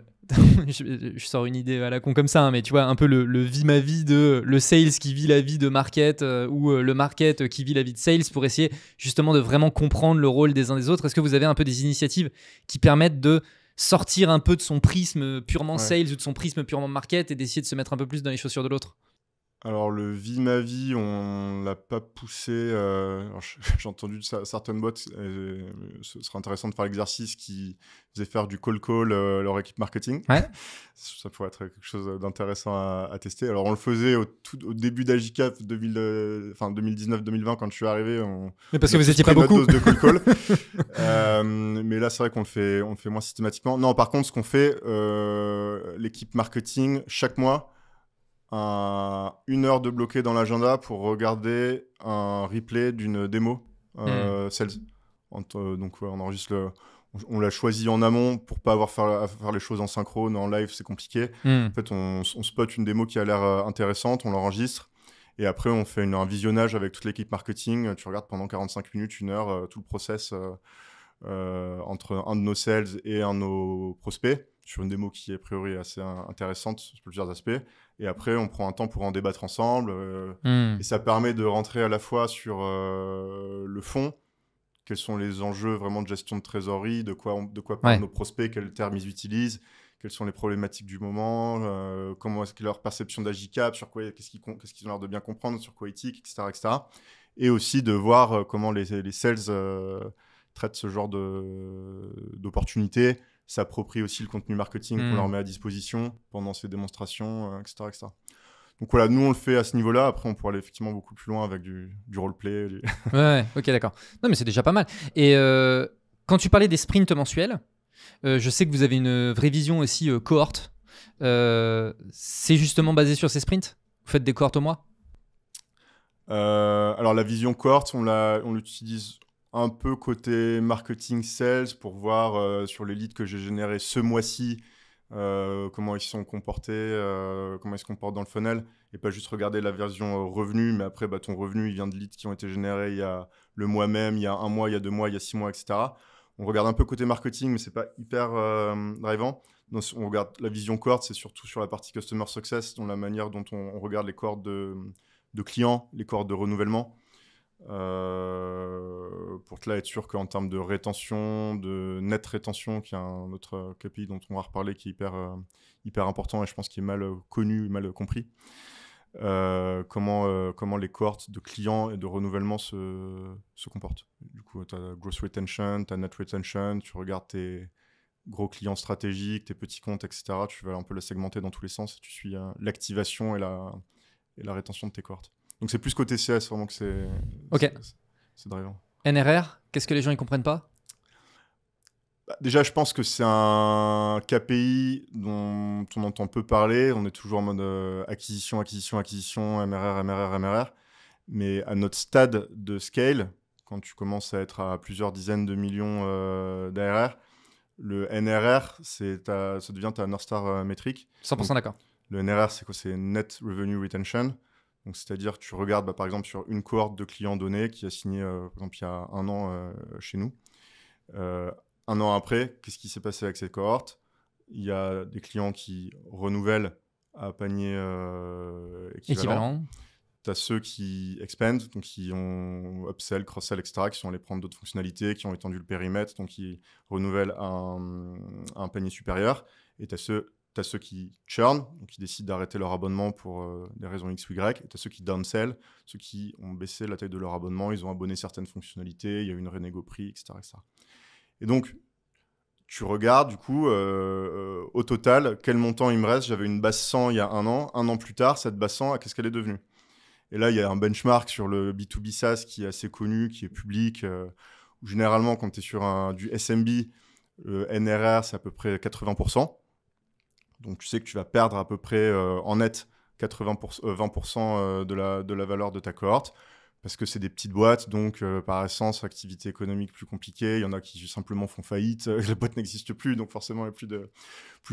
Speaker 2: sors une idée à la con comme ça, hein, mais tu vois, un peu le vie ma vie de le sales qui vit la vie de market ou le market qui vit la vie de sales pour essayer justement de vraiment comprendre le rôle des uns des autres. Est-ce que vous avez un peu des initiatives qui permettent de sortir un peu de son prisme purement sales ou de son prisme purement market et d'essayer de se mettre un peu plus dans les chaussures de l'autre?
Speaker 1: Alors, le vie ma vie, on l'a pas poussé. J'ai entendu certaines boîtes, ce serait intéressant de faire l'exercice qui faisait faire du call leur équipe marketing.
Speaker 2: Ouais.
Speaker 1: Ça pourrait être quelque chose d'intéressant à tester. Alors, on le faisait au début d'Agicap 2019-2020 quand je suis arrivé.
Speaker 2: Mais parce que vous étiez pas beaucoup.
Speaker 1: Dose de call. Mais là, c'est vrai qu'on le fait moins systématiquement. Non, par contre, ce qu'on fait, l'équipe marketing, chaque mois, 1 heure de bloqué dans l'agenda pour regarder un replay d'une démo sales. Donc on enregistre on l'a choisi en amont pour pas avoir à faire les choses en synchrone, en live c'est compliqué. En fait on spot une démo qui a l'air intéressante, on l'enregistre et après on fait un visionnage avec toute l'équipe marketing. Tu regardes pendant 45 minutes, 1 heure tout le process entre un de nos sales et un de nos prospects sur une démo qui est a priori assez intéressante sur plusieurs aspects. Et après, on prend un temps pour en débattre ensemble. Et ça permet de rentrer à la fois sur le fond, quels sont les enjeux vraiment de gestion de trésorerie, de quoi parlent nos prospects, quels termes ils utilisent, quelles sont les problématiques du moment, comment est-ce que leur perception d'Agicap, sur quoi, qu'est-ce qu'ils ont l'air de bien comprendre, sur quoi éthique, etc., etc. Et aussi de voir comment les sales traitent ce genre d'opportunités, s'approprient aussi le contenu marketing qu'on leur met à disposition pendant ces démonstrations, etc., etc. Donc voilà, nous on le fait à ce niveau-là. Après, on pourrait aller effectivement beaucoup plus loin avec du roleplay.
Speaker 2: Ouais, ok, d'accord. Non, mais c'est déjà pas mal. Et quand tu parlais des sprints mensuels, je sais que vous avez une vraie vision aussi cohorte. C'est justement basé sur ces sprints? Vous faites des cohortes au mois?
Speaker 1: Alors la vision cohorte, on l'utilise un peu côté marketing sales pour voir sur les leads que j'ai générés ce mois-ci, comment ils sont comportés, comment ils se comportent dans le funnel, et pas juste regarder la version revenu, mais après ton revenu il vient de leads qui ont été générés il y a le mois même, il y a 1 mois, il y a 2 mois, il y a 6 mois, etc. On regarde un peu côté marketing, mais c'est pas hyper drivant. Donc, on regarde la vision cohorte, c'est surtout sur la partie customer success, dans la manière dont on regarde les cohortes de clients, les cohortes de renouvellement. Pour là être sûr qu'en termes de rétention, de net rétention, qui est un autre KPI dont on va reparler, qui est hyper important et je pense qu'il est mal connu et mal compris, comment les cohortes de clients et de renouvellement se comportent. Du coup, tu as gross retention, tu as net retention, tu regardes tes gros clients stratégiques, tes petits comptes, etc. Tu vas un peu la segmenter dans tous les sens et tu suis l'activation et la rétention de tes cohortes. Donc c'est plus côté CS vraiment que
Speaker 2: Ok.
Speaker 1: c'est drivant.
Speaker 2: NRR, qu'est-ce que les gens ne comprennent pas?
Speaker 1: Déjà, je pense que c'est un KPI dont on entend peu parler. On est toujours en mode acquisition, acquisition, acquisition, MRR, MRR, MRR. Mais à notre stade de scale, quand tu commences à être à plusieurs dizaines de millions d'ARR, le NRR, ça devient ta North Star métrique.
Speaker 2: 100% d'accord.
Speaker 1: Le NRR, c'est quoi? C'est Net Revenue Retention. Donc, c'est-à-dire que tu regardes, par exemple, sur une cohorte de clients donnés qui a signé, par exemple, il y a un an chez nous. Un an après, qu'est-ce qui s'est passé avec cette cohorte? Il y a des clients qui renouvellent à panier équivalent. Tu as ceux qui expand, donc qui ont upsell, cross-sell, etc., qui sont allés prendre d'autres fonctionnalités, qui ont étendu le périmètre, donc qui renouvellent à un panier supérieur. Et tu as ceux qui churn, donc qui décident d'arrêter leur abonnement pour des raisons X ou Y. Et tu as ceux qui downsell, ceux qui ont baissé la taille de leur abonnement, ils ont abonné certaines fonctionnalités, il y a eu une renégo prix, etc., etc. Et donc, tu regardes, du coup, au total, quel montant il me reste. J'avais une base 100 il y a un an. Un an plus tard, cette base 100, qu'est-ce qu'elle est devenue? Et là, il y a un benchmark sur le B2B SaaS qui est assez connu, qui est public. Où généralement, quand tu es sur du SMB, le NRR, c'est à peu près 80%. Donc, tu sais que tu vas perdre à peu près en net 20% de la valeur de ta cohorte. Parce que c'est des petites boîtes, donc par essence, activité économique plus compliquée. Il y en a qui simplement font faillite, la boîte n'existe plus, donc forcément, il n'y a plus de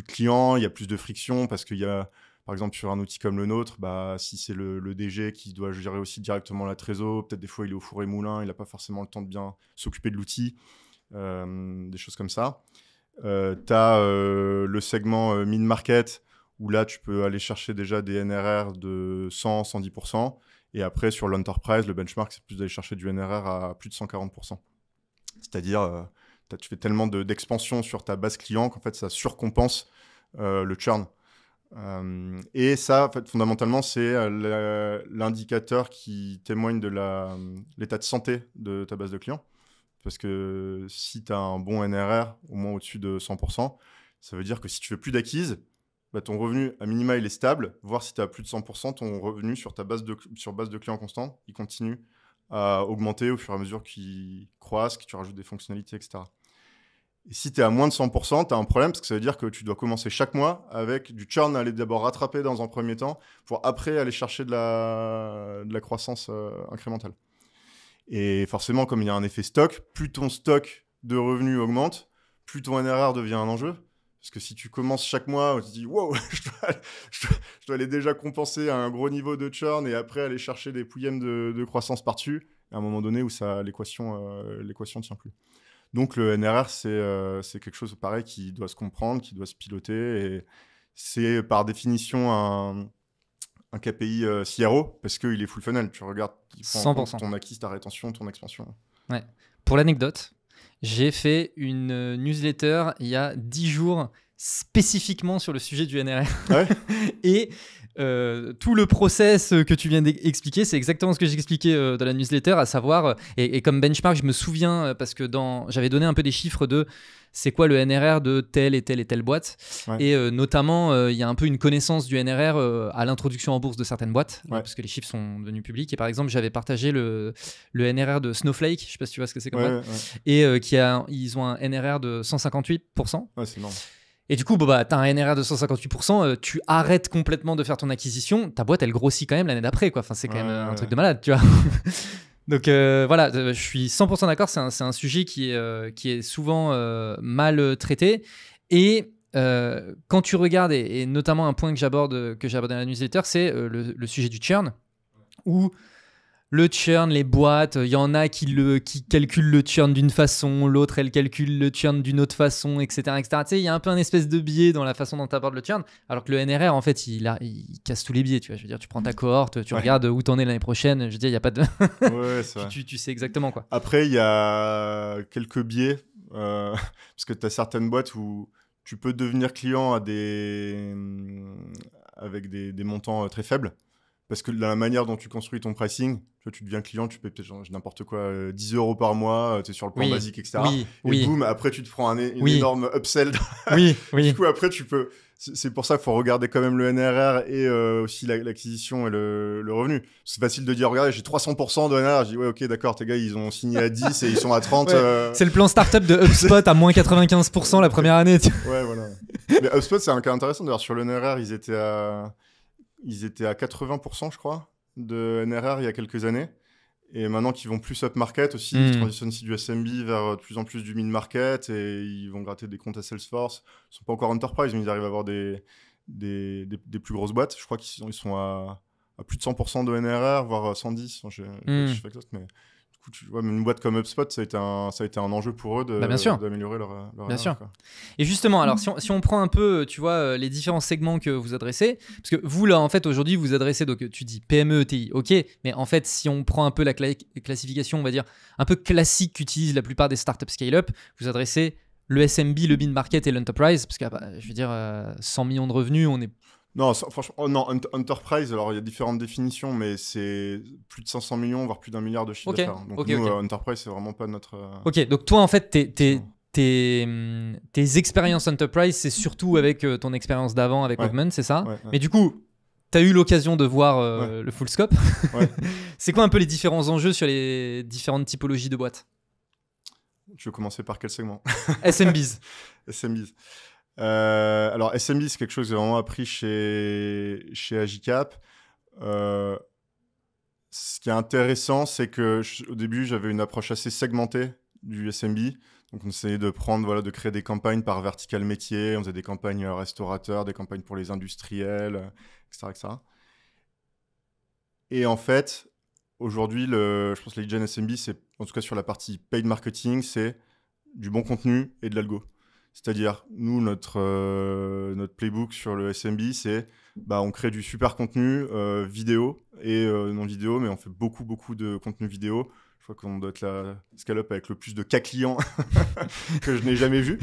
Speaker 1: clients, il y a plus de friction, parce qu'il y a, par exemple, sur un outil comme le nôtre, si c'est le DG qui doit gérer aussi directement la trésor, peut-être des fois il est au four et moulin, il n'a pas forcément le temps de bien s'occuper de l'outil, des choses comme ça. Tu as le segment mid-market, où là, tu peux aller chercher déjà des NRR de 100-110%. Et après, sur l'enterprise, le benchmark, c'est plus d'aller chercher du NRR à plus de 140%. C'est-à-dire, tu fais tellement d'expansion sur ta base client qu'en fait, ça surcompense le churn. Et ça, en fait, fondamentalement, c'est l'indicateur qui témoigne de l'état de santé de ta base de clients. Parce que si tu as un bon NRR, au moins au-dessus de 100%, ça veut dire que si tu fais plus d'acquise, ton revenu, à minima, il est stable. Voir si tu as plus de 100%, ton revenu sur base de clients constants, il continue à augmenter au fur et à mesure qu'ils croissent, que tu rajoutes des fonctionnalités, etc. Et si tu es à moins de 100%, tu as un problème parce que ça veut dire que tu dois commencer chaque mois avec du churn à aller d'abord rattraper dans un premier temps pour après aller chercher de la croissance incrémentale. Et forcément, comme il y a un effet stock, plus ton stock de revenus augmente, plus ton NRR devient un enjeu. Parce que si tu commences chaque mois, tu te dis « Wow, je dois aller déjà compenser un gros niveau de churn et après aller chercher des pouillèmes de croissance par-dessus. » À un moment donné où l'équation ne tient plus. Donc le NRR, c'est quelque chose pareil qui doit se comprendre, qui doit se piloter. Et c'est par définition un KPI CRO parce qu'il est full funnel. Tu regardes, il prend en compte ton acquis, ta rétention, ton expansion.
Speaker 2: Ouais. Pour l'anecdote, j'ai fait une newsletter il y a 10 jours spécifiquement sur le sujet du NRR.
Speaker 1: Ouais.
Speaker 2: Et tout le process que tu viens d'expliquer, c'est exactement ce que j'expliquais dans la newsletter, à savoir, et comme benchmark, je me souviens, parce que j'avais donné un peu des chiffres de c'est quoi le NRR de telle et telle et telle boîte. Ouais. Et notamment, il y a un peu une connaissance du NRR à l'introduction en bourse de certaines boîtes, parce que les chiffres sont devenus publics. Et par exemple, j'avais partagé le NRR de Snowflake, je ne sais pas si tu vois ce que c'est comme boîte, et ils ont un NRR de 158%.
Speaker 1: Ouais, c'est énorme.
Speaker 2: Et du coup, tu as un NRR de 158%, tu arrêtes complètement de faire ton acquisition, ta boîte, elle grossit quand même l'année d'après, quoi. Enfin, c'est quand même un truc de malade, tu vois. Donc voilà, je suis 100% d'accord, c'est un sujet qui est souvent mal traité. Et quand tu regardes, et notamment un point que j'aborde dans la newsletter, c'est le sujet du churn, où le churn, les boîtes, il y en a qui calculent le churn d'une façon, l'autre, elle calcule le churn d'une autre façon, etc. etc. Tu sais, il y a un peu un espèce de biais dans la façon dont tu abordes le churn, alors que le NRR, en fait, il casse tous les biais. Tu vois, je veux dire, tu prends ta cohorte, tu regardes où t'en es l'année prochaine, je veux dire, il n'y a pas de... tu sais exactement, quoi.
Speaker 1: Après, il y a quelques biais, parce que tu as certaines boîtes où tu peux devenir client avec des montants très faibles. parce que la manière dont tu construis ton pricing, tu deviens client, tu payes peut-être n'importe quoi, 10 € par mois, tu es sur le plan basique, etc. Et boum, après tu te prends une énorme upsell. Du coup, après, tu peux... C'est pour ça qu'il faut regarder quand même le NRR et aussi l'acquisition et le revenu. C'est facile de dire, regardez, j'ai 300% de NRR. Je dis, ouais, ok, d'accord, tes gars, ils ont signé à 10 et ils sont à 30.
Speaker 2: C'est le plan startup de HubSpot à moins 95% la première année.
Speaker 1: Ouais, voilà. Mais HubSpot, c'est un cas intéressant. D'ailleurs, sur le NRR, ils étaient à 80%, je crois, de NRR il y a quelques années. Et maintenant qu'ils vont plus up-market aussi, ils transitionnent aussi du SMB vers de plus en plus du mid-market et ils vont gratter des comptes à Salesforce. Ils ne sont pas encore enterprise, mais ils arrivent à avoir des plus grosses boîtes. Je crois qu'ils sont à plus de 100% de NRR, voire 110. Je fais exact, mais du coup, même une boîte comme HubSpot, ça a été un enjeu pour eux d'améliorer leur
Speaker 2: Bien
Speaker 1: NRR,
Speaker 2: sûr.
Speaker 1: quoi.
Speaker 2: Et justement, alors si on prend un peu, tu vois, les différents segments que vous adressez, parce que vous, là, en fait, aujourd'hui, vous adressez, donc tu dis PME, ETI, ok, mais en fait, si on prend un peu la classification, on va dire, un peu classique qu'utilisent la plupart des startups scale-up, vous adressez le SMB, le mid-market et l'enterprise, parce que, je veux dire, 100 millions de revenus, on est...
Speaker 1: Non, franchement, non, enterprise, alors il y a différentes définitions, mais c'est plus de 500 millions, voire plus d'1 milliard de chiffre d'affaires. Donc nous, enterprise, c'est vraiment pas notre...
Speaker 2: Ok, donc toi, en fait, tes expériences enterprise, c'est surtout avec ton expérience d'avant avec Movement, c'est ça?
Speaker 1: Ouais.
Speaker 2: Mais du coup, tu as eu l'occasion de voir le full scope. C'est quoi un peu les différents enjeux sur les différentes typologies de boîtes?
Speaker 1: Tu veux commencer par quel segment?
Speaker 2: SMBs.
Speaker 1: SMBs. Alors, SMB, c'est quelque chose que j'ai vraiment appris chez Agicap. Ce qui est intéressant, c'est qu'au début, j'avais une approche assez segmentée du SMB. Donc, on essayait de créer des campagnes par vertical métier. On faisait des campagnes restaurateurs, des campagnes pour les industriels, etc., etc. Et en fait, aujourd'hui, je pense que les lead gen SMB, c'est, en tout cas sur la partie paid marketing, c'est du bon contenu et de l'algo. C'est-à-dire, nous, notre playbook sur le SMB, c'est on crée du super contenu vidéo et non vidéo, mais on fait beaucoup de contenu vidéo. Je crois qu'on doit être la scale-up avec le plus de cas clients que je n'ai jamais vu.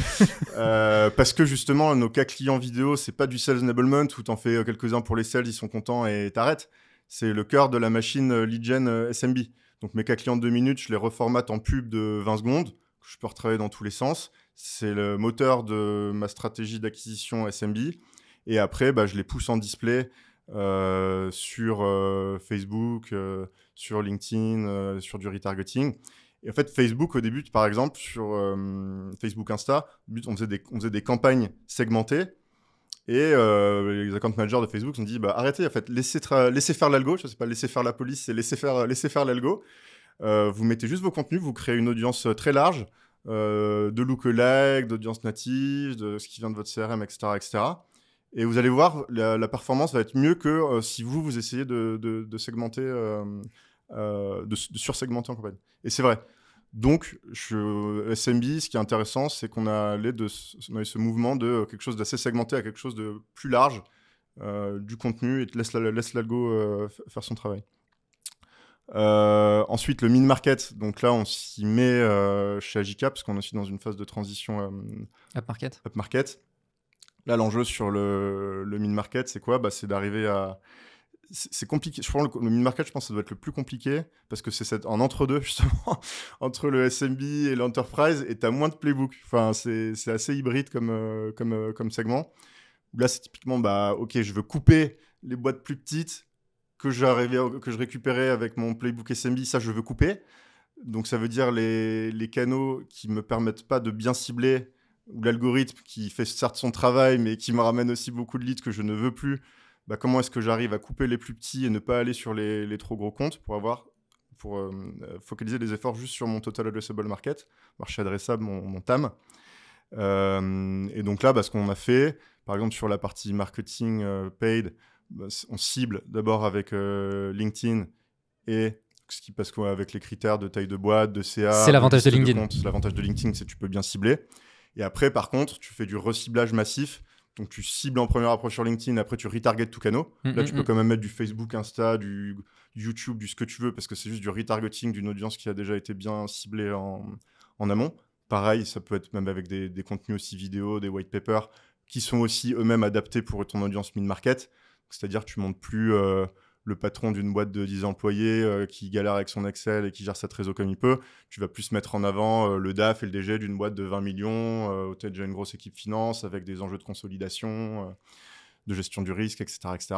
Speaker 1: Parce que justement, nos cas clients vidéo, c'est pas du sales enablement où t'en fais quelques-uns pour les sales, ils sont contents et t'arrêtes. C'est le cœur de la machine lead gen SMB. Donc mes cas clients de 2 minutes, je les reformate en pub de 20 secondes, que je peux retravailler dans tous les sens. C'est le moteur de ma stratégie d'acquisition SMB. Et après, je les pousse en display sur Facebook, sur LinkedIn, sur du retargeting. Et en fait, Facebook, au début, par exemple, sur Facebook Insta, on faisait des campagnes segmentées. Et les account managers de Facebook ont dit arrêtez, en fait, laissez faire l'algo. Je ne sais pas laisser faire la police, c'est laisser faire l'algo. Vous mettez juste vos contenus, vous créez une audience très large. De lookalike, d'audience native, de ce qui vient de votre CRM, etc. Et vous allez voir, la performance va être mieux que si vous essayez de segmenter, de sursegmenter en campagne. Et c'est vrai. Donc, SMB, ce qui est intéressant, c'est qu'on a eu ce mouvement de quelque chose d'assez segmenté à quelque chose de plus large, du contenu, et laisse l'algo faire son travail. Ensuite, le mid-market. Donc là, on s'y met chez Agicap parce qu'on est aussi dans une phase de transition up-market. Là, l'enjeu sur le mid-market, c'est quoi? C'est d'arriver à... C'est compliqué. Je pense le mid-market, je pense que ça doit être le plus compliqué parce que c'est en entre-deux, justement, entre le SMB et l'enterprise, et tu as moins de playbook. Enfin, c'est assez hybride comme segment. Là, c'est typiquement, ok, je veux couper les boîtes plus petites que je récupérais avec mon playbook SMB, ça je veux couper. Donc ça veut dire les canaux qui me permettent pas de bien cibler, ou l'algorithme qui fait certes son travail, mais qui me ramène aussi beaucoup de leads que je ne veux plus. Comment est-ce que j'arrive à couper les plus petits et ne pas aller sur les trop gros comptes pour focaliser les efforts juste sur mon total addressable market, marché adressable, mon TAM. Et donc là, ce qu'on a fait, par exemple sur la partie marketing paid, on cible d'abord avec LinkedIn et parce qu'avec les critères de taille de boîte, de CA,
Speaker 2: c'est l'avantage de LinkedIn.
Speaker 1: L'avantage de LinkedIn, c'est que tu peux bien cibler. Et après, par contre, tu fais du reciblage massif. Donc, tu cibles en première approche sur LinkedIn, après, tu retargetes tous canaux. Là, tu peux quand même mettre du Facebook, Insta, du YouTube, du ce que tu veux, parce que c'est juste du retargeting d'une audience qui a déjà été bien ciblée en amont. Pareil, ça peut être même avec des contenus aussi vidéo, des white papers, qui sont aussi eux-mêmes adaptés pour ton audience mid-market. C'est-à-dire que tu montes plus le patron d'une boîte de 10 employés qui galère avec son Excel et qui gère sa trésor comme il peut. Tu vas plus mettre en avant le DAF et le DG d'une boîte de 20 millions, où tu as déjà une grosse équipe finance avec des enjeux de consolidation, de gestion du risque, etc., etc.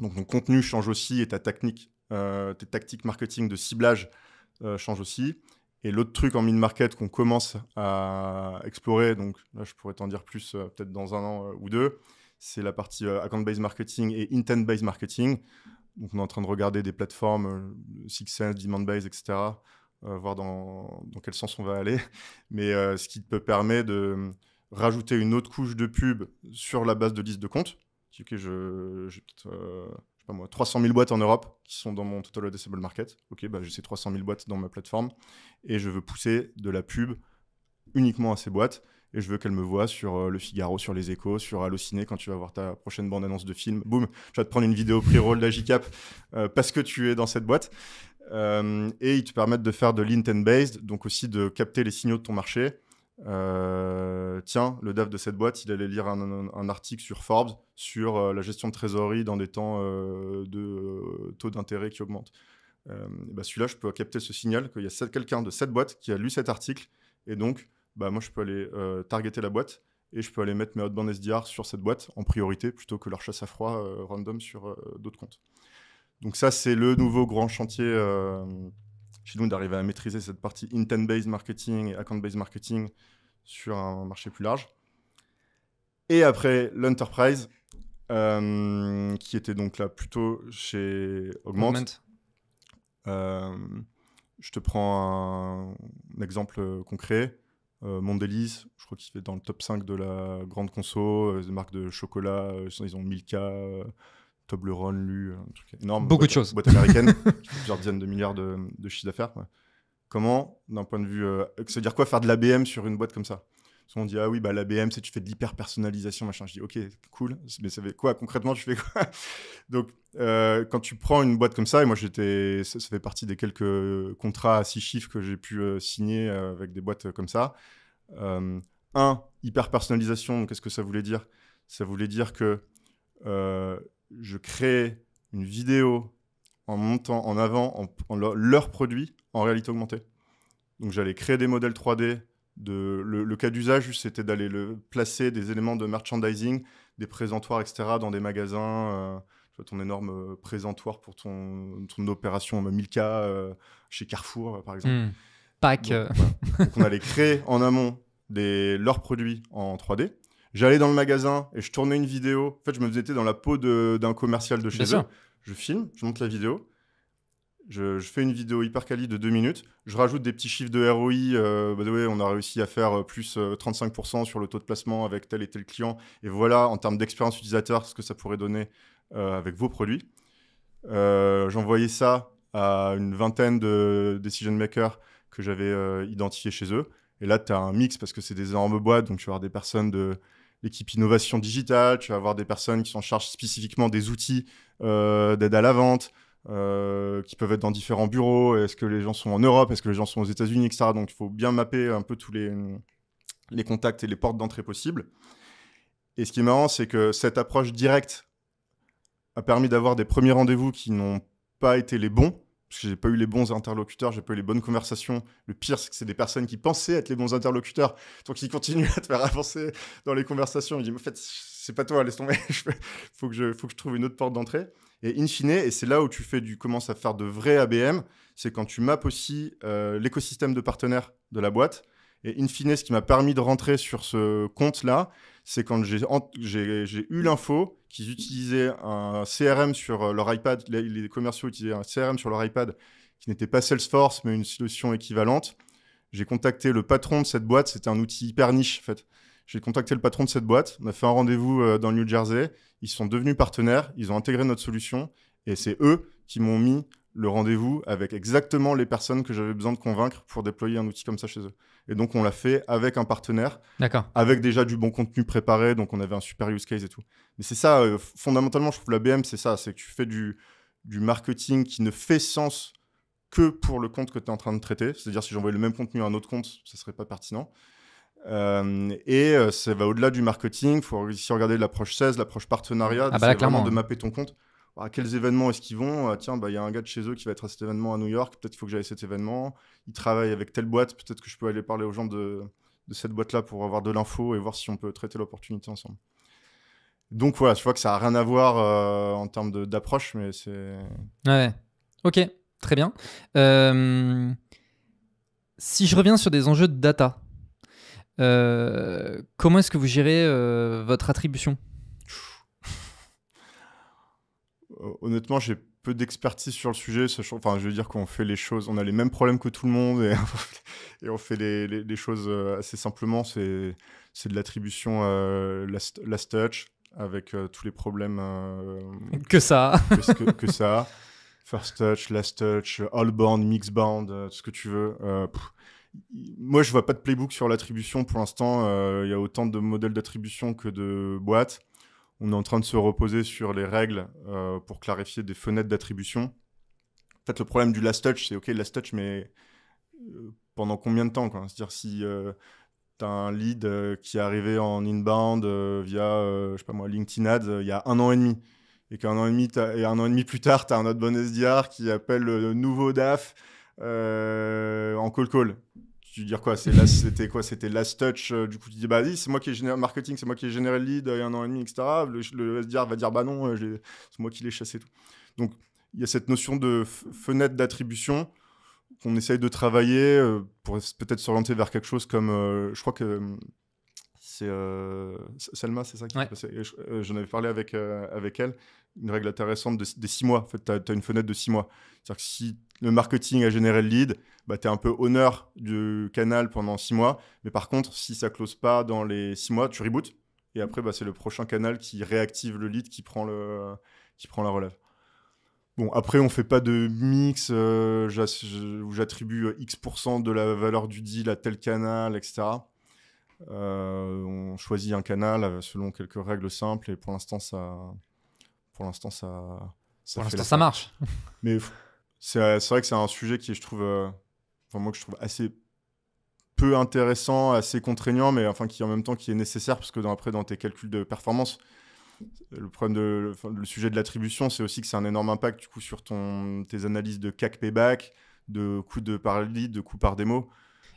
Speaker 1: Donc, ton contenu change aussi et tes tactiques marketing de ciblage changent aussi. Et l'autre truc en mid-market qu'on commence à explorer, donc là, je pourrais t'en dire plus peut-être dans un an ou deux, c'est la partie account-based marketing et intent-based marketing. Donc, on est en train de regarder des plateformes, Six Sense, Demand-based, etc., voir dans quel sens on va aller. Mais ce qui te permet de rajouter une autre couche de pub sur la base de liste de comptes. Ok, j'ai pas moi, 300 000 boîtes en Europe qui sont dans mon Total Addressable Market. Ok, j'ai ces 300 000 boîtes dans ma plateforme et je veux pousser de la pub uniquement à ces boîtes et je veux qu'elles me voient sur Le Figaro, sur Les Échos, sur Allociné quand tu vas voir ta prochaine bande-annonce de film. Boum, tu vas te prendre une vidéo pré-roll d'Agicap parce que tu es dans cette boîte. Et ils te permettent de faire de l'intent-based, donc aussi de capter les signaux de ton marché. Tiens, le DAF de cette boîte, il allait lire un article sur Forbes sur la gestion de trésorerie dans des temps de taux d'intérêt qui augmentent. Celui-là, je peux capter ce signal qu'il y a quelqu'un de cette boîte qui a lu cet article et donc moi je peux aller targeter la boîte et je peux aller mettre mes outbound SDR sur cette boîte en priorité plutôt que leur chasse à froid random sur d'autres comptes. Donc ça, c'est le nouveau grand chantier chez nous, d'arriver à maîtriser cette partie intent-based marketing et account-based marketing sur un marché plus large. Et après, l'enterprise, qui était donc là plutôt chez Augment. Je te prends un exemple concret. Mondelez, je crois qu'il est dans le top 5 de la grande conso, des marques de chocolat, ils ont Milka, Toblerone, Lu, un truc énorme.
Speaker 2: Beaucoup de choses.
Speaker 1: Boîte américaine, qui fait plusieurs dizaines de milliards de chiffre d'affaires. Ouais. Comment, d'un point de vue... ça veut dire quoi faire de l'ABM sur une boîte comme ça? Parce qu'on dit, ah oui, l'ABM, c'est tu fais de l'hyper-personnalisation, machin. Je dis, ok, cool, mais ça fait quoi concrètement? Tu fais quoi? Donc, quand tu prends une boîte comme ça, et moi, ça fait partie des quelques contrats à 6 chiffres que j'ai pu signer avec des boîtes comme ça. Hyper-personnalisation, qu'est-ce que ça voulait dire? Ça voulait dire que je crée une vidéo en montant en avant leur produit en réalité augmentée. Donc, j'allais créer des modèles 3D. Le cas d'usage, c'était d'aller placer des éléments de merchandising, des présentoirs, etc., dans des magasins. Ton énorme présentoir pour ton opération Milka chez Carrefour, par exemple.
Speaker 2: Pack.
Speaker 1: Donc, on allait créer en amont leurs produits en 3D. J'allais dans le magasin et je tournais une vidéo. En fait, je me faisais dans la peau d'un commercial de chez eux. Je filme, je monte la vidéo. Je fais une vidéo hyper quali de 2 minutes. Je rajoute des petits chiffres de ROI. On a réussi à faire plus 35% sur le taux de placement avec tel et tel client. Et voilà, en termes d'expérience utilisateur, ce que ça pourrait donner avec vos produits. J'envoyais ça à une vingtaine de decision makers que j'avais identifiés chez eux. Et là, tu as un mix parce que c'est des énormes boîtes. Donc, tu vas avoir des personnes de l'équipe innovation digitale. Tu vas avoir des personnes qui sont en charge spécifiquement des outils d'aide à la vente. Qui peuvent être dans différents bureaux. Est-ce que les gens sont en Europe? Est-ce que les gens sont aux États-Unis, etc. Donc, il faut bien mapper un peu tous les contacts et les portes d'entrée possibles. Et ce qui est marrant, c'est que cette approche directe a permis d'avoir des premiers rendez-vous qui n'ont pas été les bons, parce que j'ai pas eu les bons interlocuteurs, j'ai pas eu les bonnes conversations. Le pire, c'est que c'est des personnes qui pensaient être les bons interlocuteurs, donc ils continuent à te faire avancer dans les conversations. Ils disent, en fait, c'est pas toi, laisse tomber. faut que je trouve une autre porte d'entrée. Et in fine, et c'est là où tu commences à faire de vrais ABM, c'est quand tu mappes aussi l'écosystème de partenaires de la boîte. Et in fine, ce qui m'a permis de rentrer sur ce compte-là, c'est quand j'ai eu l'info qu'ils utilisaient un CRM sur leur iPad, les commerciaux utilisaient un CRM sur leur iPad qui n'était pas Salesforce, mais une solution équivalente. J'ai contacté le patron de cette boîte, c'était un outil hyper niche en fait. J'ai contacté le patron de cette boîte, on a fait un rendez-vous dans le New Jersey, ils sont devenus partenaires, ils ont intégré notre solution et c'est eux qui m'ont mis le rendez-vous avec exactement les personnes que j'avais besoin de convaincre pour déployer un outil comme ça chez eux. Et donc, on l'a fait avec un partenaire, avec déjà du bon contenu préparé, donc on avait un super use case et tout. Mais c'est ça, fondamentalement, je trouve l'ABM, c'est ça, c'est que tu fais du marketing qui ne fait sens que pour le compte que tu es en train de traiter. C'est-à-dire, si j'envoyais le même contenu à un autre compte, ça ne serait pas pertinent. Ça va au-delà du marketing, il faut aussi regarder l'approche 16, l'approche partenariat,
Speaker 2: clairement,
Speaker 1: de mapper ton compte. à quels événements est-ce qu'ils vont? Tiens, il y a un gars de chez eux qui va être à cet événement à New York, peut-être qu'il faut que j'aille à cet événement. Ils travaillent avec telle boîte, peut-être que je peux aller parler aux gens de cette boîte-là pour avoir de l'info et voir si on peut traiter l'opportunité ensemble. Donc voilà, je vois que ça n'a rien à voir en termes d'approche, mais c'est...
Speaker 2: Ouais, ok, très bien. Si je reviens sur des enjeux de data, comment est-ce que vous gérez votre attribution?
Speaker 1: Honnêtement, j'ai peu d'expertise sur le sujet. Enfin, je veux dire qu'on fait les choses, on a les mêmes problèmes que tout le monde et, et on fait les choses assez simplement. C'est de l'attribution last touch avec tous les problèmes
Speaker 2: que ça.
Speaker 1: que ça. First touch, last touch, all bound, mix bound, tout ce que tu veux. Moi, je vois pas de playbook sur l'attribution pour l'instant. Il y a autant de modèles d'attribution que de boîtes. On est en train de se reposer sur les règles pour clarifier des fenêtres d'attribution. En fait, le problème du last touch, c'est OK, last touch, mais pendant combien de temps, quoi? C'est-à-dire si tu as un lead qui est arrivé en inbound via, je sais pas moi, LinkedIn Ads il y a 1 an et demi, et qu'un an et demi plus tard, tu as un autre bon SDR qui appelle le nouveau DAF en call. Tu veux dire quoi? C'était quoi? C'était last touch. Du coup, tu dis, oui, c'est moi qui ai généré le marketing, c'est moi qui ai généré le lead il y a 1 an et demi, etc. Le SDR va dire, non, c'est moi qui l'ai chassé. Tout. Donc, il y a cette notion de fenêtre d'attribution qu'on essaye de travailler pour peut-être s'orienter vers quelque chose comme, je crois que c'est Selma, c'est ça qui
Speaker 2: Ouais.
Speaker 1: passait. J'en avais parlé avec elle, une règle intéressante des 6 mois. En fait, tu as une fenêtre de 6 mois. C'est-à-dire que si le marketing a généré le lead, tu es un peu honneur du canal pendant 6 mois. Mais par contre, si ça ne close pas dans les 6 mois, tu rebootes. Et après, c'est le prochain canal qui réactive le lead, qui prend la relève. Bon, après, on ne fait pas de mix où j'attribue X% de la valeur du deal à tel canal, etc. On choisit un canal selon quelques règles simples et pour l'instant, ça
Speaker 2: marche.
Speaker 1: Mais c'est vrai que c'est un sujet qui, je trouve, moi, que je trouve assez peu intéressant, assez contraignant, mais enfin qui en même temps qui est nécessaire parce que dans tes calculs de performance, le problème le sujet de l'attribution, c'est aussi que c'est un énorme impact du coup sur tes analyses de CAC payback, de coût par lead, de coût par démo.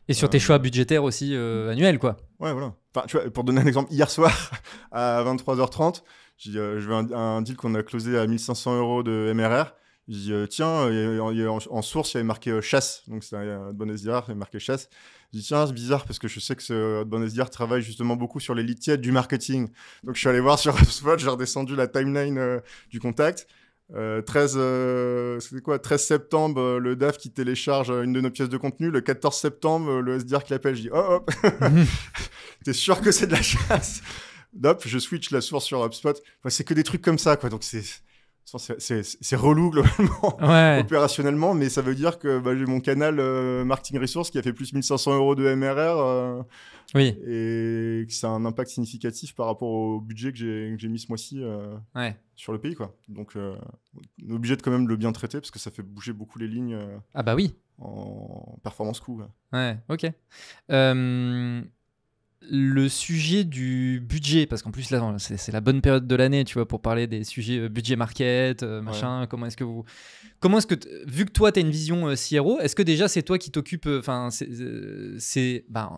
Speaker 2: Et sur tes choix budgétaires aussi annuels, quoi.
Speaker 1: Ouais, voilà. Enfin, tu vois, pour donner un exemple, hier soir, à 23h30, je veux un deal qu'on a closé à 1 500 € de MRR. Je dis, tiens, en source, il y avait marqué chasse. Donc, c'est un bon SDR, il y avait marqué chasse. Je dis, tiens, c'est bizarre parce que je sais que ce bon SDR travaille justement beaucoup sur les lead tièdes du marketing. Donc, je suis allé voir sur HubSpot, j'ai redescendu la timeline du contact. 13 septembre, le DAF qui télécharge une de nos pièces de contenu. Le 14 septembre, le SDR qui l'appelle. Je dis, hop, t'es sûr que c'est de la chasse? Hop, je switch la source sur HubSpot. Enfin, c'est que des trucs comme ça, quoi. Donc, c'est relou globalement,
Speaker 2: ouais.
Speaker 1: opérationnellement, mais ça veut dire que j'ai mon canal Marketing Resource qui a fait plus 1 500 € de MRR.
Speaker 2: Oui.
Speaker 1: Et que ça a un impact significatif par rapport au budget que j'ai mis ce mois-ci sur le pays, quoi. Donc, on est obligé de quand même le bien traiter parce que ça fait bouger beaucoup les lignes
Speaker 2: ah bah oui.
Speaker 1: en performance coût.
Speaker 2: Ouais, ok. Le sujet du budget, parce qu'en plus là c'est la bonne période de l'année, tu vois, pour parler des sujets budget market, machin. Ouais. Comment est-ce que vu que toi tu as une vision CRO, est-ce que déjà c'est toi qui t'occupes, enfin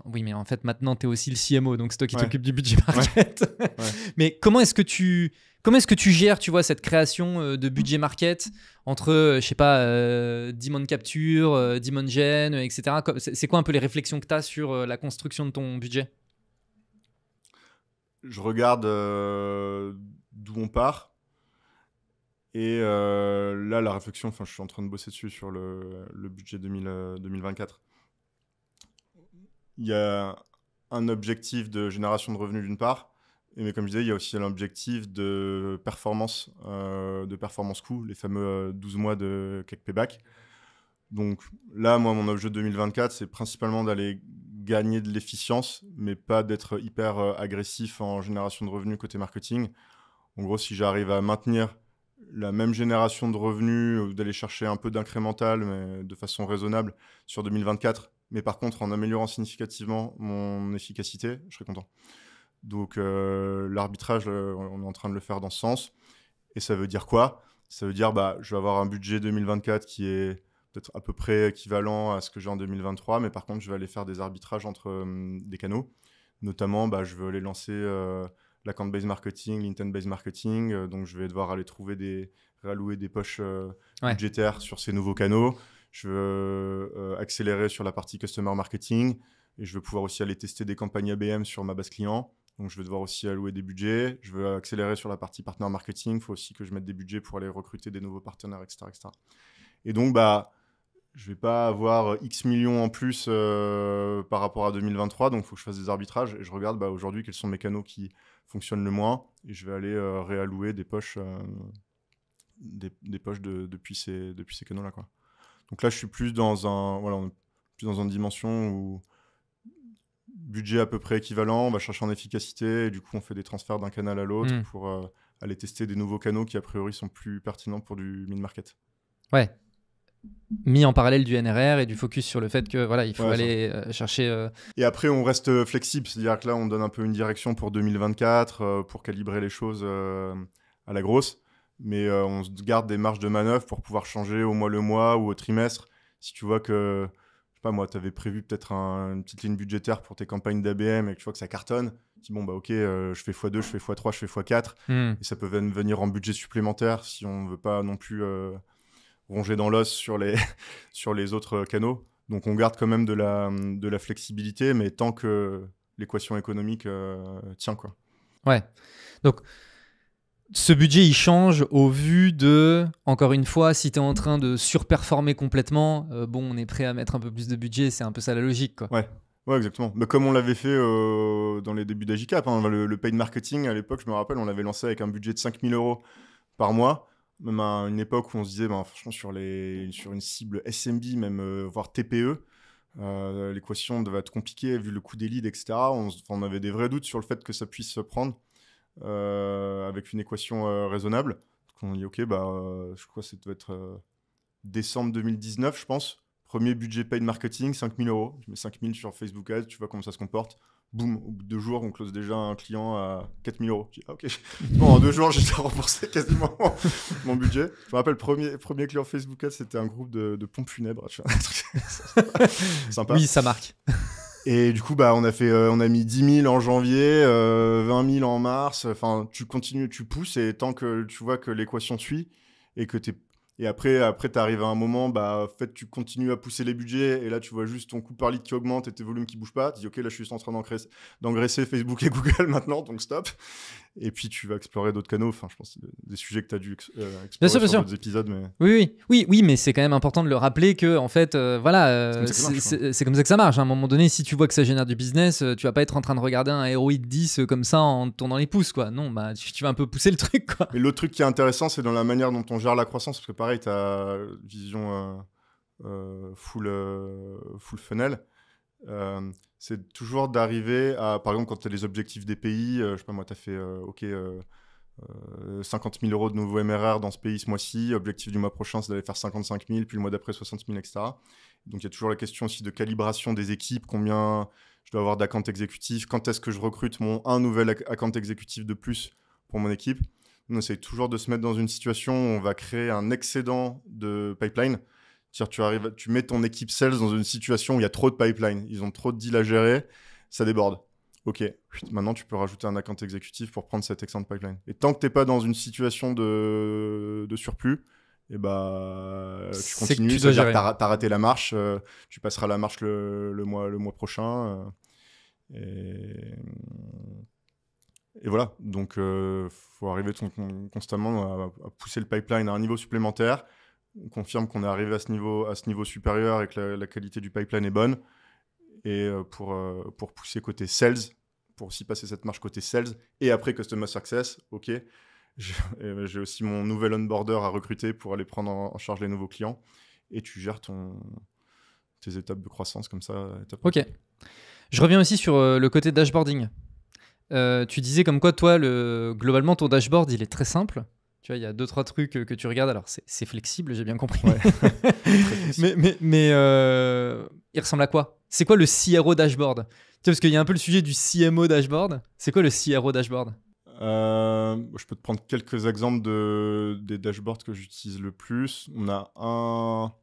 Speaker 2: oui, mais en fait maintenant tu es aussi le CMO, donc c'est toi qui t'occupes du budget market. Ouais. Mais comment est-ce que tu gères, tu vois, cette création de budget market entre, je sais pas, demand capture, demand gen, etc. C'est quoi un peu les réflexions que tu as sur la construction de ton budget?
Speaker 1: Je regarde d'où on part. Et là, la réflexion, je suis en train de bosser dessus sur le budget 2024. Il y a un objectif de génération de revenus d'une part, mais comme je disais, il y a aussi l'objectif de performance coût, les fameux 12 mois de CAC payback. Donc là, moi, mon objectif 2024, c'est principalement d'aller gagner de l'efficience, mais pas d'être hyper agressif en génération de revenus côté marketing. En gros, si j'arrive à maintenir la même génération de revenus, ou d'aller chercher un peu d'incrémental, mais de façon raisonnable sur 2024, mais par contre en améliorant significativement mon efficacité, je serai content. Donc l'arbitrage, on est en train de le faire dans ce sens. Et ça veut dire quoi? Ça veut dire je vais avoir un budget 2024 qui est peut-être à peu près équivalent à ce que j'ai en 2023, mais par contre, je vais aller faire des arbitrages entre des canaux. Notamment, je veux aller lancer l'account-based marketing, l'intent-based marketing. Donc, je vais devoir aller réallouer des poches budgétaires sur ces nouveaux canaux. Je veux accélérer sur la partie customer marketing et je veux pouvoir aussi aller tester des campagnes ABM sur ma base client. Donc, je vais devoir aussi allouer des budgets. Je veux accélérer sur la partie partner marketing. Il faut aussi que je mette des budgets pour aller recruter des nouveaux partenaires, etc. etc. Et donc, je ne vais pas avoir X millions en plus par rapport à 2023. Donc, il faut que je fasse des arbitrages. Et je regarde aujourd'hui quels sont mes canaux qui fonctionnent le moins. Et je vais aller réallouer des poches, des poches depuis ces canaux-là, quoi. Donc là, je suis plus on est plus dans une dimension où budget à peu près équivalent, on va chercher en efficacité et du coup, on fait des transferts d'un canal à l'autre pour aller tester des nouveaux canaux qui, a priori, sont plus pertinents pour du mid-market.
Speaker 2: Ouais. Mis en parallèle du NRR et du focus sur le fait que voilà, il faut aller chercher. Et
Speaker 1: après, on reste flexible, c'est-à-dire que là, on donne un peu une direction pour 2024 pour calibrer les choses à la grosse. Mais on se garde des marges de manœuvre pour pouvoir changer au mois le mois ou au trimestre. Si tu vois que, je sais pas moi, tu avais prévu peut-être une petite ligne budgétaire pour tes campagnes d'ABM et que tu vois que ça cartonne, tu dis bon, ok, je fais x2, je fais x3, je fais x4. Et ça peut venir en budget supplémentaire si on ne veut pas non plus ronger dans l'os sur les autres canaux. Donc on garde quand même de la flexibilité, mais tant que l'équation économique tient, quoi.
Speaker 2: Ouais. Donc, ce budget, il change au vu de, encore une fois, si tu es en train de surperformer complètement, on est prêt à mettre un peu plus de budget, c'est un peu ça la logique, quoi.
Speaker 1: Ouais, exactement. Mais comme on l'avait fait dans les débuts d'Agicap, le paid marketing, à l'époque, je me rappelle, on l'avait lancé avec un budget de 5 000 € par mois, même à une époque où on se disait, franchement, sur une cible SMB, même voire TPE, l'équation devait être compliquée vu le coût des leads, etc. On avait des vrais doutes sur le fait que ça puisse se prendre. Avec une équation raisonnable. Donc on dit ok, je crois que ça doit être décembre 2019, je pense. Premier budget paid marketing, 5 000 €. Je mets 5 000 sur Facebook Ads, tu vois comment ça se comporte. Boum, au bout de 2 jours, on close déjà un client à 4 000 €. Je dis, ok, en 2 jours, j'ai déjà remboursé quasiment mon budget. Je me rappelle, premier client Facebook Ads, c'était un groupe de pompes funèbres. Tu vois, sympa.
Speaker 2: Oui, ça marque.
Speaker 1: Et du coup, on a mis 10 000 en janvier, 20 000 en mars. Enfin, tu continues, tu pousses et tant que tu vois que l'équation suit et que et après tu arrives à un moment, en fait, tu continues à pousser les budgets et là, tu vois juste ton coût par lead qui augmente et tes volumes qui bougent pas. Tu dis, ok, là, je suis juste en train d'engraisser Facebook et Google maintenant, donc stop. Et puis, tu vas explorer d'autres canaux. Enfin, je pense que c'est des sujets que tu as dû explorer sur d'autres épisodes. Mais...
Speaker 2: Oui, mais c'est quand même important de le rappeler que, en fait, c'est comme ça que ça marche. À un moment donné, si tu vois que ça génère du business, tu vas pas être en train de regarder un ROI de 10 comme ça en tournant les pouces, quoi. Non, tu vas un peu pousser le truc, quoi.
Speaker 1: Mais l'autre truc qui est intéressant, c'est dans la manière dont on gère la croissance, parce que pareil, tu as vision full funnel. C'est toujours d'arriver à, par exemple, quand tu as les objectifs des pays, je sais pas moi, tu as fait 50 000 € de nouveaux MRR dans ce pays ce mois-ci, objectif du mois prochain, c'est d'aller faire 55 000, puis le mois d'après 60 000, etc. Donc il y a toujours la question aussi de calibration des équipes, combien je dois avoir d'account exécutifs, quand est-ce que je recrute un nouvel account exécutif de plus pour mon équipe. On essaie toujours de se mettre dans une situation où on va créer un excédent de pipeline. C'est-à-dire, tu mets ton équipe sales dans une situation où il y a trop de pipeline, ils ont trop de deals à gérer, ça déborde. Ok, maintenant tu peux rajouter un account exécutif pour prendre cet excédent de pipeline. Et tant que tu n'es pas dans une situation de surplus, tu continues, c'est-à-dire que tu as raté la marche, tu passeras la marche le mois prochain. Et voilà, donc faut arriver constamment à pousser le pipeline à un niveau supplémentaire. On confirme qu'on est arrivé à ce niveau supérieur et que la qualité du pipeline est bonne. Et pour pousser côté sales, pour aussi passer cette marche côté sales, et après Customer Success, ok, j'ai aussi mon nouvel onboarder à recruter pour aller prendre en charge les nouveaux clients. Et tu gères tes étapes de croissance comme ça.
Speaker 2: Ok. Je reviens aussi sur le côté dashboarding. Tu disais comme quoi, toi, globalement, ton dashboard, il est très simple. Tu vois, il y a 2-3 trucs que tu regardes. Alors, c'est flexible, j'ai bien compris. Ouais. mais il ressemble à quoi ? C'est quoi le CRO dashboard ? Tu vois, parce qu'il y a un peu le sujet du CMO dashboard. C'est quoi le CRO dashboard ?
Speaker 1: Je peux te prendre quelques exemples des dashboards que j'utilise le plus. On a un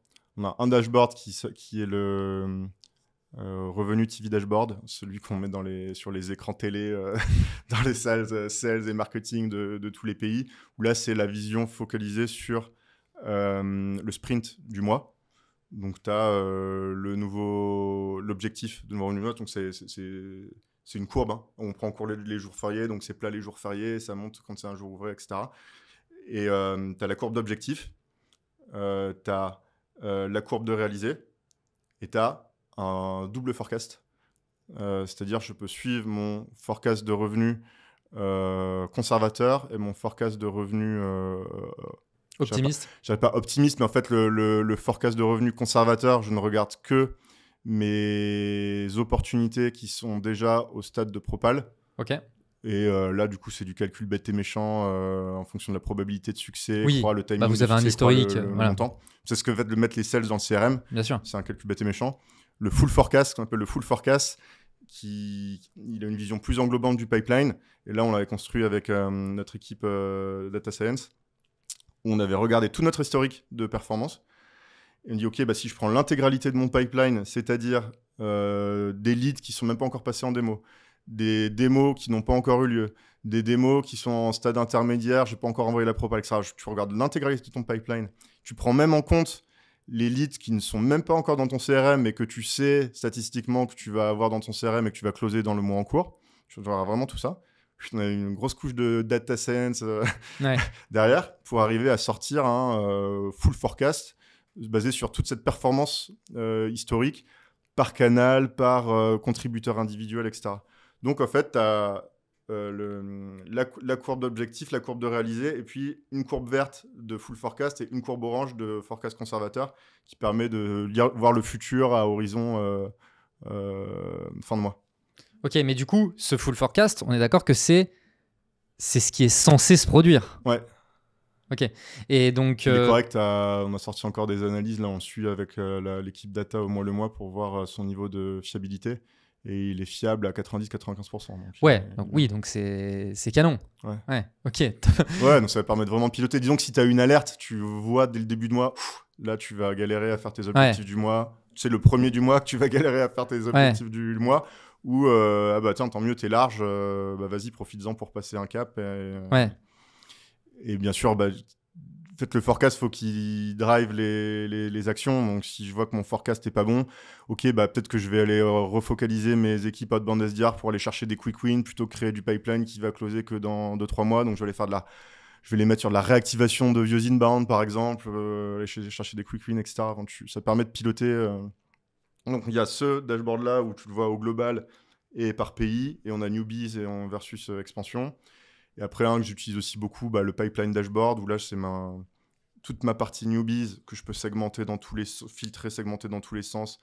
Speaker 1: dashboard qui est le Revenu TV Dashboard, celui qu'on met sur les écrans télé, dans les salles sales et marketing de tous les pays, où là, c'est la vision focalisée sur le sprint du mois. Donc, tu as l'objectif de nouveau revenu du mois. Donc, c'est une courbe. Hein. On prend en cours les jours fériés, donc c'est plat les jours fériés, ça monte quand c'est un jour ouvré, etc. Et tu as la courbe d'objectif, tu as la courbe de réalisé, et tu as un double forecast. C'est-à-dire je peux suivre mon forecast de revenus conservateur et mon forecast de revenus
Speaker 2: Optimiste.
Speaker 1: je dirais pas optimiste, mais en fait le forecast de revenus conservateur, je ne regarde que mes opportunités qui sont déjà au stade de propal.
Speaker 2: Ok.
Speaker 1: Et là, du coup, c'est du calcul bête et méchant en fonction de la probabilité de succès,
Speaker 2: Oui.
Speaker 1: le timing
Speaker 2: vous avez un historique.
Speaker 1: le montant. C'est ce que fait de mettre les sales dans le CRM.
Speaker 2: Bien sûr.
Speaker 1: C'est un calcul bête et méchant. Le full forecast, qu'on appelle le full forecast, il a une vision plus englobante du pipeline. Et là, on l'avait construit avec notre équipe Data Science, où on avait regardé tout notre historique de performance. Et on dit, OK, si je prends l'intégralité de mon pipeline, c'est-à-dire des leads qui ne sont même pas encore passés en démo, des démos qui n'ont pas encore eu lieu, des démos qui sont en stade intermédiaire, je n'ai pas encore envoyé la propale, etc. Tu regardes l'intégralité de ton pipeline. Tu prends même en compte les leads qui ne sont même pas encore dans ton CRM, mais que tu sais statistiquement que tu vas avoir dans ton CRM et que tu vas closer dans le mois en cours. Tu vas vraiment tout ça. On a une grosse couche de data science derrière pour arriver à sortir un full forecast basé sur toute cette performance historique par canal, par contributeur individuel, etc. Donc, en fait, tu as la courbe d'objectif, la courbe de réalisé, et puis une courbe verte de full forecast et une courbe orange de forecast conservateur qui permet de voir le futur à horizon fin de mois.
Speaker 2: Ok, mais du coup, ce full forecast, on est d'accord que c'est ce qui est censé se produire.
Speaker 1: Ouais.
Speaker 2: Ok. Et donc.
Speaker 1: Il est correct, on a sorti encore des analyses, là on suit avec l'équipe data au mois le mois pour voir son niveau de fiabilité. Et il est fiable à 90-95%.
Speaker 2: Donc c'est canon. Ouais, ok.
Speaker 1: Ouais, donc ça va permettre vraiment de piloter. Disons que si tu as une alerte, tu vois dès le début de mois, là tu vas galérer à faire tes objectifs du mois. C'est le premier du mois que tu vas galérer à faire tes objectifs du mois. Ou tiens, tant mieux, t'es large, vas-y, profites-en pour passer un cap. Et bien sûr, en fait, le forecast, faut qu'il drive les actions. Donc, si je vois que mon forecast n'est pas bon, ok, peut-être que je vais aller refocaliser mes équipes outbound SDR pour aller chercher des quick wins plutôt que créer du pipeline qui va closer que dans 2-3 mois. Donc, je vais les mettre sur de la réactivation de vieux inbound, par exemple, aller chercher des quick wins, etc. Ça permet de piloter. Donc, il y a ce dashboard-là où tu le vois au global et par pays. Et on a newbies et versus expansion. Et après, que j'utilise aussi beaucoup, le pipeline dashboard, où là, c'est toute ma partie newbies que je peux segmenter filtrer, segmenter dans tous les sens,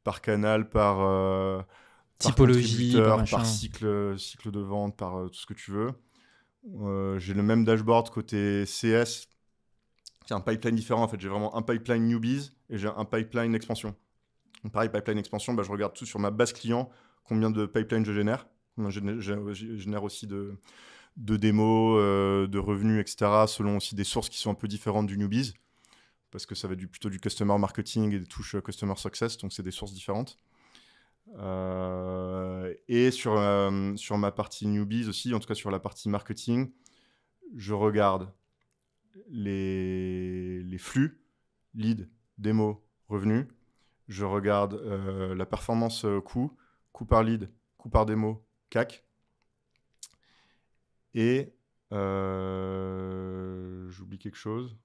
Speaker 1: par canal, par
Speaker 2: typologie,
Speaker 1: par cycle de vente, par tout ce que tu veux. J'ai le même dashboard côté CS, qui est un pipeline différent. En fait, j'ai vraiment un pipeline newbies et j'ai un pipeline expansion. Donc, pareil, pipeline expansion, je regarde tout sur ma base client, combien de pipelines je génère. Je génère aussi de démos, de revenus, etc., selon aussi des sources qui sont un peu différentes du newbies, parce que ça va plutôt du customer marketing et des touches customer success, donc c'est des sources différentes. Et sur ma partie newbies aussi, en tout cas sur la partie marketing, je regarde les flux, lead, démo, revenus. Je regarde la performance coût par lead, coût par démo, CAC. Et j'oublie quelque chose.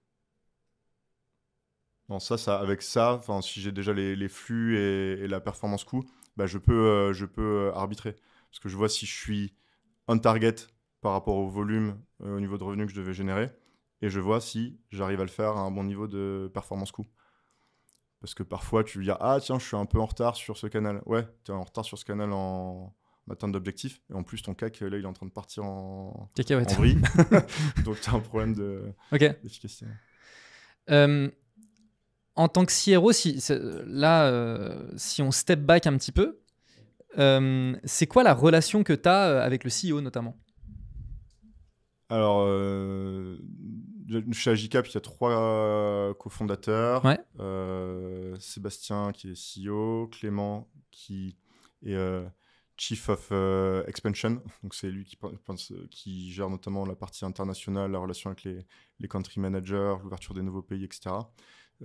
Speaker 1: Non, avec ça, si j'ai déjà les flux et la performance coût, je peux arbitrer. Parce que je vois si je suis on target par rapport au volume, au niveau de revenus que je devais générer. Et je vois si j'arrive à le faire à un bon niveau de performance coût. Parce que parfois, tu veux dire, ah tiens, je suis un peu en retard sur ce canal. Ouais, tu es en retard sur ce canal en atteinte d'objectif. Et en plus, ton CAC, là, il est en train de partir en vrille. Donc, tu as un problème d'efficacité.
Speaker 2: En tant que CRO, si on step back un petit peu, c'est quoi la relation que tu as avec le CEO notamment ?
Speaker 1: Alors, chez Agicap, il y a 3 cofondateurs.
Speaker 2: Ouais.
Speaker 1: Sébastien qui est CEO, Clément qui est Chief of Expansion. Donc, c'est lui qui gère notamment la partie internationale, la relation avec les country managers, l'ouverture des nouveaux pays, etc.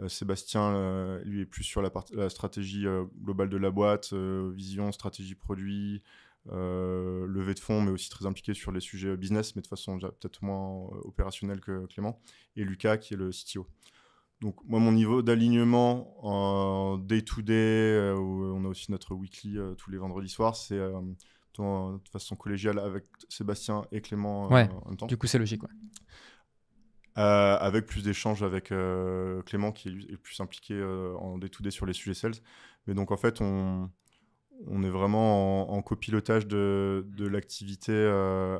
Speaker 1: Sébastien, lui, est plus sur la stratégie globale de la boîte, vision, stratégie produit, levée de fonds, mais aussi très impliqué sur les sujets business, mais de façon peut-être moins opérationnelle que Clément. Et Lucas, qui est le CTO. Donc, moi, mon niveau d'alignement en day-to-day, où on a aussi notre weekly tous les vendredis soirs, c'est de façon collégiale avec Sébastien et Clément
Speaker 2: Ouais,
Speaker 1: en même temps.
Speaker 2: du coup, c'est logique. Ouais.
Speaker 1: Avec plus d'échanges avec Clément, qui est plus impliqué en day-to-day sur les sujets sales. Mais donc, en fait, on est vraiment en copilotage de l'activité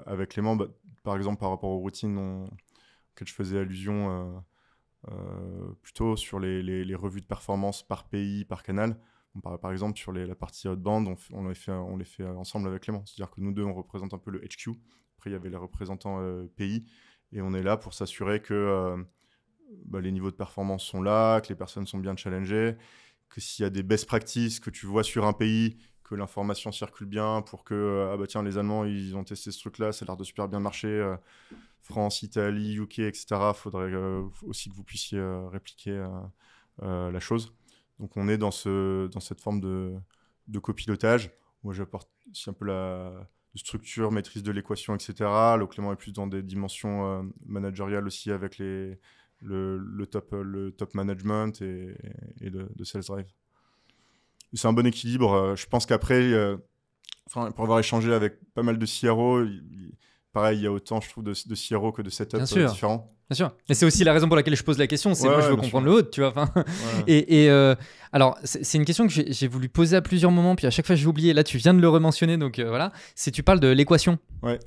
Speaker 1: avec Clément. Bah, par exemple, par rapport aux routines auxquelles je faisais allusion plus tôt sur les revues de performance par pays, par canal. Par exemple, sur la partie outbound, on les fait ensemble avec Clément. C'est-à-dire que nous deux, on représente un peu le HQ. Après, il y avait les représentants pays. Et on est là pour s'assurer que les niveaux de performance sont là, que les personnes sont bien challengées, que s'il y a des best practices que tu vois sur un pays, que l'information circule bien pour que, tiens, les Allemands, ils ont testé ce truc-là, ça a l'air de super bien marcher. France, Italie, UK, etc. Il faudrait aussi que vous puissiez répliquer la chose. Donc, on est dans cette forme de copilotage. Moi, j'apporte aussi un peu la structure, maîtrise de l'équation, etc. Le Clément est plus dans des dimensions managériales aussi avec le top management et de sales drive. C'est un bon équilibre. Je pense qu'après, pour avoir échangé avec pas mal de CRO, pareil, il y a autant, je trouve, de CRO que de setup différents.
Speaker 2: Bien sûr. Mais c'est aussi la raison pour laquelle je pose la question. C'est moi, je veux comprendre le haut, tu vois.
Speaker 1: Ouais.
Speaker 2: Alors, c'est une question que j'ai voulu poser à plusieurs moments, puis à chaque fois, j'ai oublié. Là, tu viens de le rementionner, donc voilà. Tu parles de l'équation.
Speaker 1: Ouais.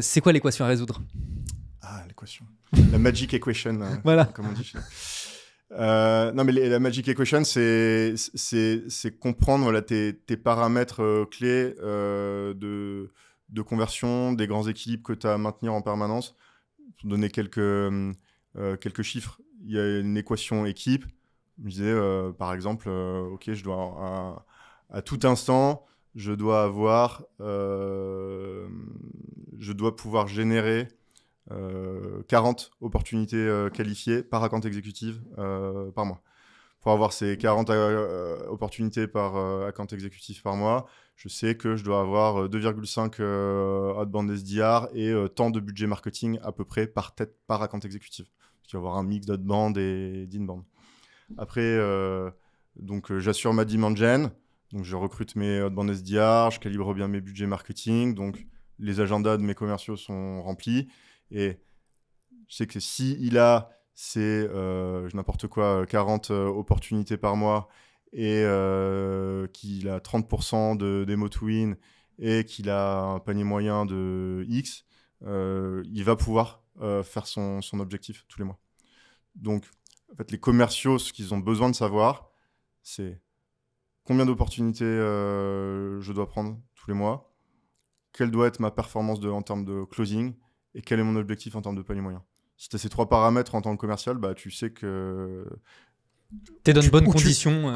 Speaker 2: C'est quoi l'équation à résoudre ?
Speaker 1: Ah, l'équation. La magic equation,
Speaker 2: voilà.
Speaker 1: Comme on dit. Non, mais la magic equation, c'est comprendre tes paramètres clés de conversion, des grands équilibres que tu as à maintenir en permanence. Pour donner quelques chiffres, il y a une équation équipe. Je me disais, par exemple, OK, je dois à tout instant, je dois pouvoir générer 40 opportunités qualifiées par account exécutive par mois. Pour avoir ces 40 opportunités par account exécutif par mois, je sais que je dois avoir 2,5 outbound SDR et tant de budget marketing à peu près par tête par account exécutif. Il va y avoir un mix d'outbound et d'inbound. Après, j'assure ma demand gen. Donc, je recrute mes outbound SDR, je calibre bien mes budgets marketing. Donc, les agendas de mes commerciaux sont remplis. Et je sais que si c'est n'importe quoi, 40 opportunités par mois et qu'il a 30% de demo to win et qu'il a un panier moyen de X, il va pouvoir faire son objectif tous les mois. Donc, en fait, les commerciaux, ce qu'ils ont besoin de savoir, c'est combien d'opportunités je dois prendre tous les mois, quelle doit être ma performance en termes de closing et quel est mon objectif en termes de panier moyen. Si tu as ces 3 paramètres en tant que commercial, tu sais que
Speaker 2: tu es dans de bonnes conditions.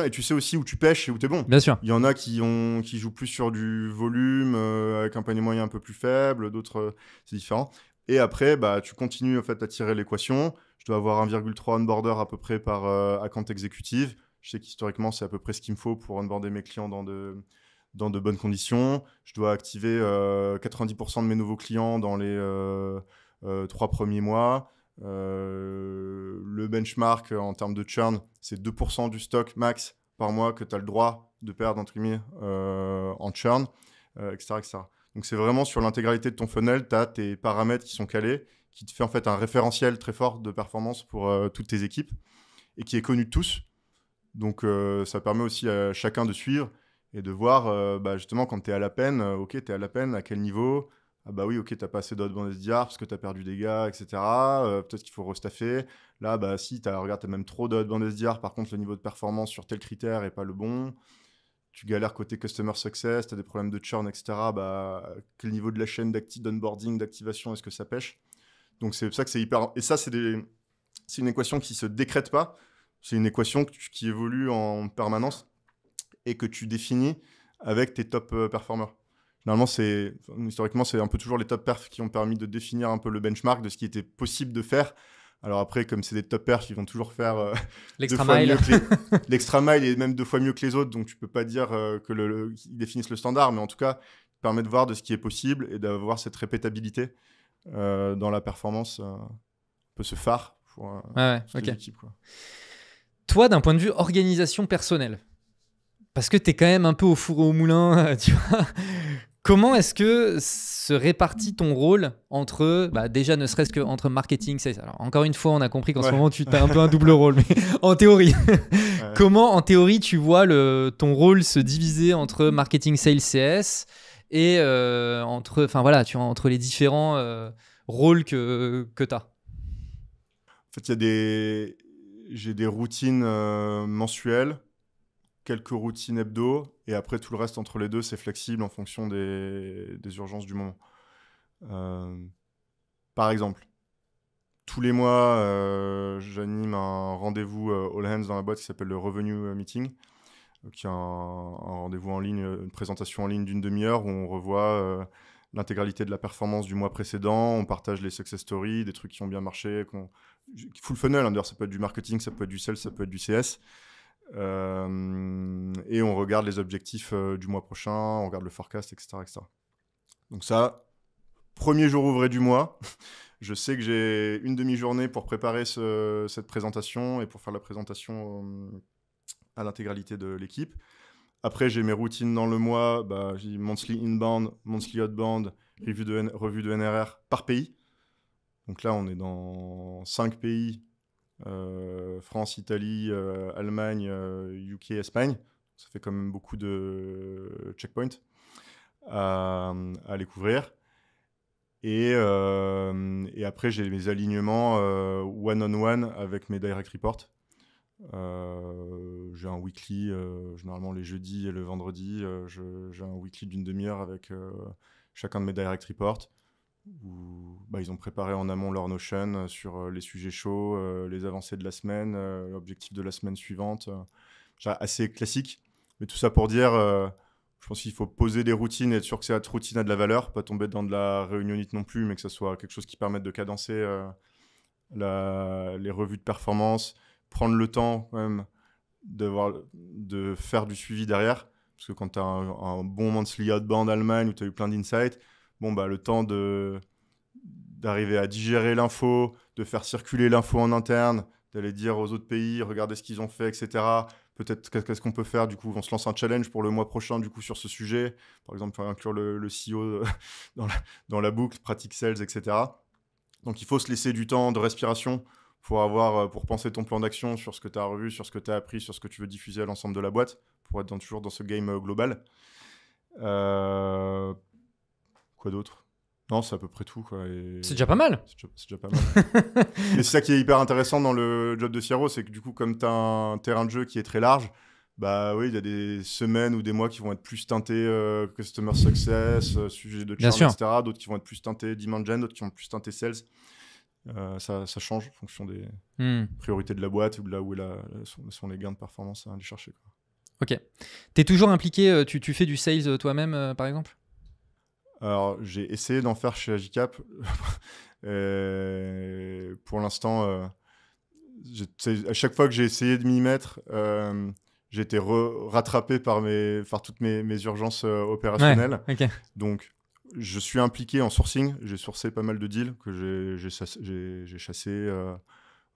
Speaker 1: Et tu sais aussi où tu pêches et où tu es bon.
Speaker 2: Bien sûr.
Speaker 1: Il y en a qui jouent plus sur du volume, avec un panier moyen un peu plus faible, d'autres, c'est différent. Et après, tu continues en fait, à tirer l'équation. Je dois avoir 1,3 onboarder à peu près par account exécutive. Je sais qu'historiquement, c'est à peu près ce qu'il me faut pour onboarder mes clients dans de bonnes conditions. Je dois activer 90% de mes nouveaux clients dans les 3 premiers mois. Le benchmark en termes de churn, c'est 2% du stock max par mois que tu as le droit de perdre entre guillemets, en churn, etc., etc. Donc c'est vraiment sur l'intégralité de ton funnel, tu as tes paramètres qui sont calés, qui te fait en fait un référentiel très fort de performance pour toutes tes équipes et qui est connu de tous. Donc ça permet aussi à chacun de suivre et de voir justement quand tu es à la peine, ok, tu es à la peine, à quel niveau. Ah bah oui, ok, t'as pas assez d'outbound SDR parce que t'as perdu des gars, etc. Peut-être qu'il faut restaffer. Là, si, t'as même trop d'outbound SDR, par contre, le niveau de performance sur tel critère est pas le bon. tu galères côté customer success, tu as des problèmes de churn, etc. Bah, quel niveau de la chaîne d'onboarding, d'activation, est-ce que ça pêche? Donc c'est pour ça que c'est hyper... Et ça, c'est une équation qui ne se décrète pas. C'est une équation qui évolue en permanence et que tu définis avec tes top performers. Généralement, historiquement, c'est un peu toujours les top perfs qui ont permis de définir un peu le benchmark de ce qui était possible de faire. Alors après, comme c'est des top perfs, ils vont toujours faire
Speaker 2: l'extra mile.
Speaker 1: L'extra mile est même 2 fois mieux que les autres, donc tu peux pas dire qu'ils définissent le standard, mais en tout cas, ça permet de voir de ce qui est possible et d'avoir cette répétabilité dans la performance, un peu ce phare pour les équipes, quoi.
Speaker 2: Toi, d'un point de vue organisation personnelle, parce que tu es quand même un peu au four et au moulin, tu vois. Comment est-ce que se répartit ton rôle entre, déjà ne serait-ce qu'entre marketing, sales? Alors encore une fois, on a compris qu'en ce moment, tu as un peu un double rôle, mais en théorie, comment en théorie tu vois ton rôle se diviser entre marketing, sales, CS et entre les différents rôles que tu as?
Speaker 1: En fait, j'ai des routines mensuelles, quelques routines hebdo, et après tout le reste entre les deux, c'est flexible en fonction des urgences du moment. Par exemple, tous les mois, j'anime un rendez-vous all hands dans la boîte qui s'appelle le Revenue Meeting, qui est un rendez-vous en ligne, une présentation en ligne d'une demi-heure où on revoit l'intégralité de la performance du mois précédent, on partage les success stories, des trucs qui ont bien marché, full funnel, hein, d'ailleurs ça peut être du marketing, ça peut être du sales, ça peut être du CS. Et on regarde les objectifs du mois prochain, on regarde le forecast, etc., etc. Donc ça, premier jour ouvré du mois, je sais que j'ai une demi-journée pour préparer cette présentation et pour faire la présentation à l'intégralité de l'équipe. Après, j'ai mes routines dans le mois, j'ai monthly inbound, monthly outbound, revue de NRR par pays. Donc là, on est dans 5 pays. France, Italie, Allemagne, UK, Espagne. Ça fait quand même beaucoup de checkpoints à aller couvrir. Et après, j'ai mes alignements one-on-one avec mes direct reports. J'ai un weekly, généralement les jeudis et le vendredi. J'ai un weekly d'une demi-heure avec chacun de mes direct reports. Où ils ont préparé en amont leur Notion sur les sujets chauds, les avancées de la semaine, l'objectif de la semaine suivante. Assez classique, mais tout ça pour dire, je pense qu'il faut poser des routines et être sûr que cette routine a de la valeur, pas tomber dans de la réunionnite non plus, mais que ce soit quelque chose qui permette de cadencer les revues de performance, prendre le temps quand même de faire du suivi derrière, parce que quand tu as un bon monthly outbound Allemagne où tu as eu plein d'insights, le temps d'arriver à digérer l'info, de faire circuler l'info en interne, d'aller dire aux autres pays, regardez ce qu'ils ont fait, etc. Peut-être qu'est-ce qu'on peut faire, du coup, on se lance un challenge pour le mois prochain, du coup, sur ce sujet. Par exemple, inclure le CEO dans la boucle, pratique sales, etc. Donc, il faut se laisser du temps de respiration pour penser ton plan d'action sur ce que tu as revu, sur ce que tu as appris, sur ce que tu veux diffuser à l'ensemble de la boîte, pour être toujours dans ce game global. Quoi d'autre? Non, c'est à peu près tout, quoi.
Speaker 2: C'est déjà pas mal.
Speaker 1: C'est déjà pas mal. Mais c'est ça qui est hyper intéressant dans le job de CRO, c'est que du coup, comme tu as un terrain de jeu qui est très large, oui, il y a des semaines ou des mois qui vont être plus teintés customer success, sujet de churn, etc. D'autres qui vont être plus teintés demand gen, d'autres qui vont être plus teintés sales. Ça change en fonction des priorités de la boîte ou de là où sont les gains de performance à aller chercher, quoi.
Speaker 2: Ok. Tu es toujours impliqué, tu fais du sales toi-même, par exemple?
Speaker 1: Alors, j'ai essayé d'en faire chez Agicap. Pour l'instant, à chaque fois que j'ai essayé de m'y mettre, j'ai été rattrapé par toutes mes urgences opérationnelles.
Speaker 2: Ouais, okay.
Speaker 1: Donc, je suis impliqué en sourcing. J'ai sourcé pas mal de deals que j'ai chassé.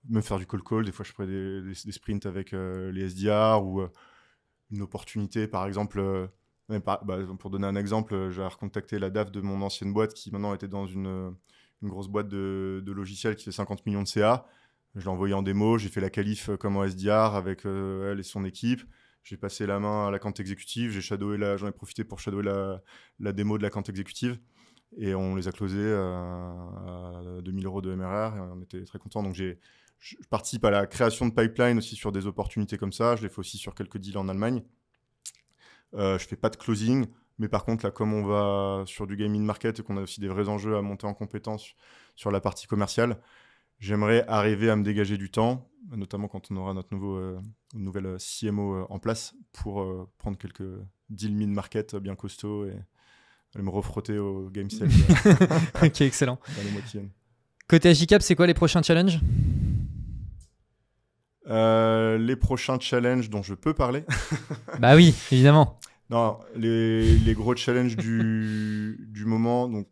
Speaker 1: Même faire du call. Des fois, je ferai des sprints avec les SDR ou une opportunité, par exemple... pour donner un exemple, j'ai recontacté la DAF de mon ancienne boîte qui maintenant était dans une grosse boîte de logiciels qui fait 50 millions de CA. Je l'ai envoyé en démo, j'ai fait la qualif comme en SDR avec elle et son équipe. J'ai passé la main à l'account exécutive, j'en ai profité pour shadower la démo de l'account exécutive et on les a closés à 2000 € de MRR et on était très contents. Donc je participe à la création de pipeline aussi sur des opportunités comme ça. Je l'ai fait aussi sur quelques deals en Allemagne. Je fais pas de closing, mais par contre, là, comme on va sur du gaming market et qu'on a aussi des vrais enjeux à monter en compétence sur la partie commerciale, j'aimerais arriver à me dégager du temps, notamment quand on aura notre nouvelle CMO en place, pour prendre quelques deals mid-market bien costauds et aller me refrotter au game sales
Speaker 2: Ok, excellent.
Speaker 1: dans les mois qui viennent.
Speaker 2: Côté Agicap, c'est quoi les prochains challenges ?
Speaker 1: Les prochains challenges dont je peux parler.
Speaker 2: Bah oui, évidemment.
Speaker 1: Non, les gros challenges du moment. Donc,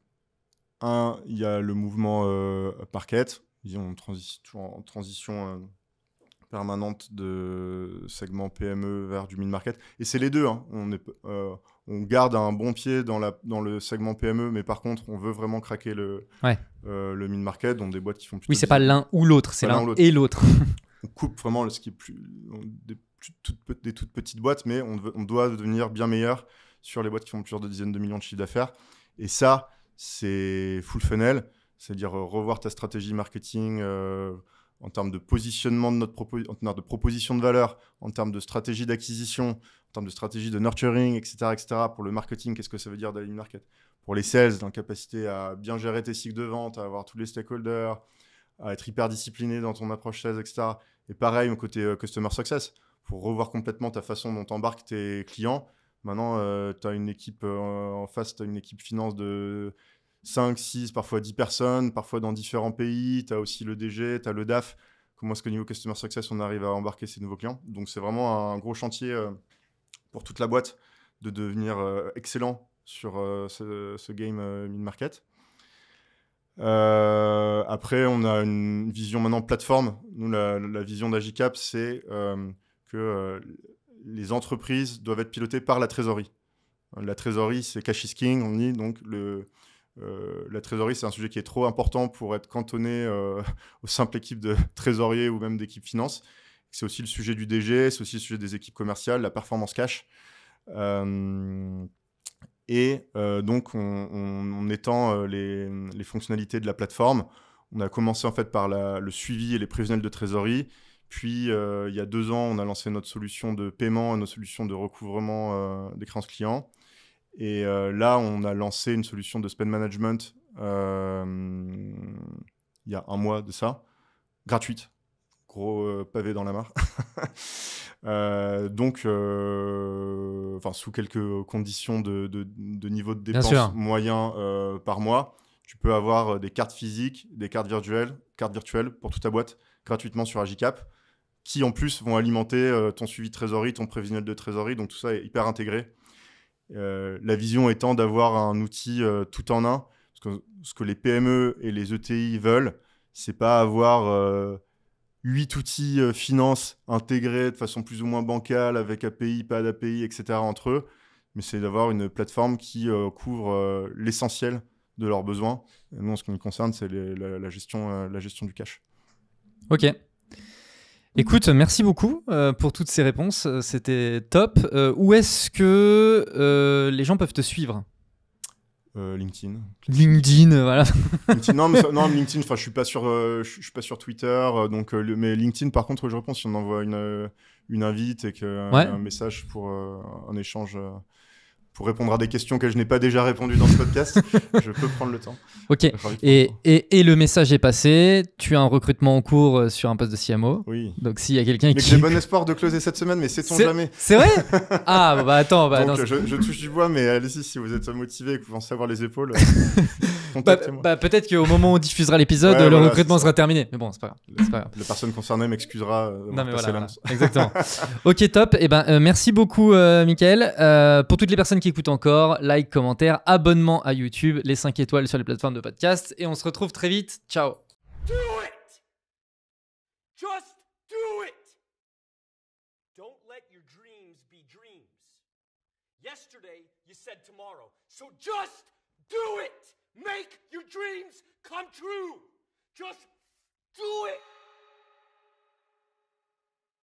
Speaker 1: il y a le mouvement market. On toujours en transition permanente de segment PME vers du mid-market. Et c'est les deux. Hein. On garde un bon pied dans le segment PME, mais par contre, on veut vraiment craquer le mid-market, donc des boîtes qui font plutôt...
Speaker 2: Oui, c'est pas l'un ou l'autre, c'est l'un et l'autre.
Speaker 1: On coupe vraiment ce qui est des toutes petites boîtes, mais on doit devenir bien meilleur sur les boîtes qui font plusieurs dizaines de millions de chiffres d'affaires. Et ça, c'est full funnel, c'est-à-dire revoir ta stratégie marketing en termes de positionnement de en termes de proposition de valeur, en termes de stratégie d'acquisition, en termes de stratégie de nurturing, etc. Pour le marketing, qu'est-ce que ça veut dire d'aller market ? Pour les sales, l'incapacité à bien gérer tes cycles de vente, à avoir tous les stakeholders, à être hyper discipliné dans ton approche sales, etc. Et pareil, au côté customer success, pour revoir complètement ta façon dont tu embarques tes clients. Maintenant, tu as une équipe en face, tu as une équipe finance de 5, 6, parfois 10 personnes, parfois dans différents pays. Tu as aussi le DG, tu as le DAF. Comment est-ce qu'au niveau customer success, on arrive à embarquer ces nouveaux clients ? Donc, c'est vraiment un gros chantier pour toute la boîte de devenir excellent sur ce game mid-market. Après, on a une vision maintenant plateforme. Nous, la vision d'Agicap, c'est que les entreprises doivent être pilotées par la trésorerie. La trésorerie, c'est cash is king, on dit. Donc, la trésorerie, c'est un sujet qui est trop important pour être cantonné aux simples équipes de trésorier ou même d'équipe finance. C'est aussi le sujet du DG, c'est aussi le sujet des équipes commerciales, la performance cash. Donc, on étend les fonctionnalités de la plateforme. On a commencé en fait par le suivi et les prévisionnels de trésorerie. Puis, il y a 2 ans, on a lancé notre solution de paiement et notre solution de recouvrement des créances clients. Et là, on a lancé une solution de spend management il y a 1 mois de ça, gratuite. Gros pavé dans la mare. Donc, sous quelques conditions de niveau de dépense moyen par mois, tu peux avoir des cartes physiques, des cartes virtuelles pour toute ta boîte gratuitement sur Agicap, qui en plus vont alimenter ton suivi de trésorerie, ton prévisionnel de trésorerie. Donc tout ça est hyper intégré. La vision étant d'avoir un outil tout en un. Parce que ce que les PME et les ETI veulent, c'est pas avoir 8 outils finance intégrés de façon plus ou moins bancale, avec API, pas d'API, etc. entre eux. Mais c'est d'avoir une plateforme qui couvre l'essentiel de leurs besoins. Et nous, en ce qui nous concerne, c'est la gestion du cash.
Speaker 2: Ok. Écoute, merci beaucoup pour toutes ces réponses. C'était top. Où est-ce que les gens peuvent te suivre ?
Speaker 1: LinkedIn.
Speaker 2: Voilà.
Speaker 1: LinkedIn, LinkedIn. Enfin, je suis pas sur Twitter, mais LinkedIn, par contre, je réponds si on envoie une invite et un message pour un échange. Pour répondre à des questions que je n'ai pas déjà répondu dans ce podcast, je peux prendre le temps.
Speaker 2: Ok. Et le message est passé. Tu as un recrutement en cours sur un poste de CMO.
Speaker 1: Oui.
Speaker 2: Donc s'il y a quelqu'un
Speaker 1: mais j'ai bon espoir de closer cette semaine, mais sait-on jamais.
Speaker 2: C'est vrai ? Ah bah attends.
Speaker 1: Donc je touche du bois, mais allez-y, si vous êtes motivé et que vous pensez avoir les épaules, contactez-moi.
Speaker 2: Peut-être qu'au moment où on diffusera l'épisode, recrutement sera terminé. Mais bon, c'est pas grave.
Speaker 1: La personne concernée m'excusera.
Speaker 2: Non mais voilà. Exactement. Ok, top. Et merci beaucoup, Mickaël. Pour toutes les personnes qui écoutent encore, like, commentaire, abonnement à YouTube, les 5 étoiles sur les plateformes de podcast. Et on se retrouve très vite. Ciao.
Speaker 3: Do it! Just do it! Don't let your dreams be dreams. Yesterday, you said tomorrow. So just do it! Make your dreams come true! Just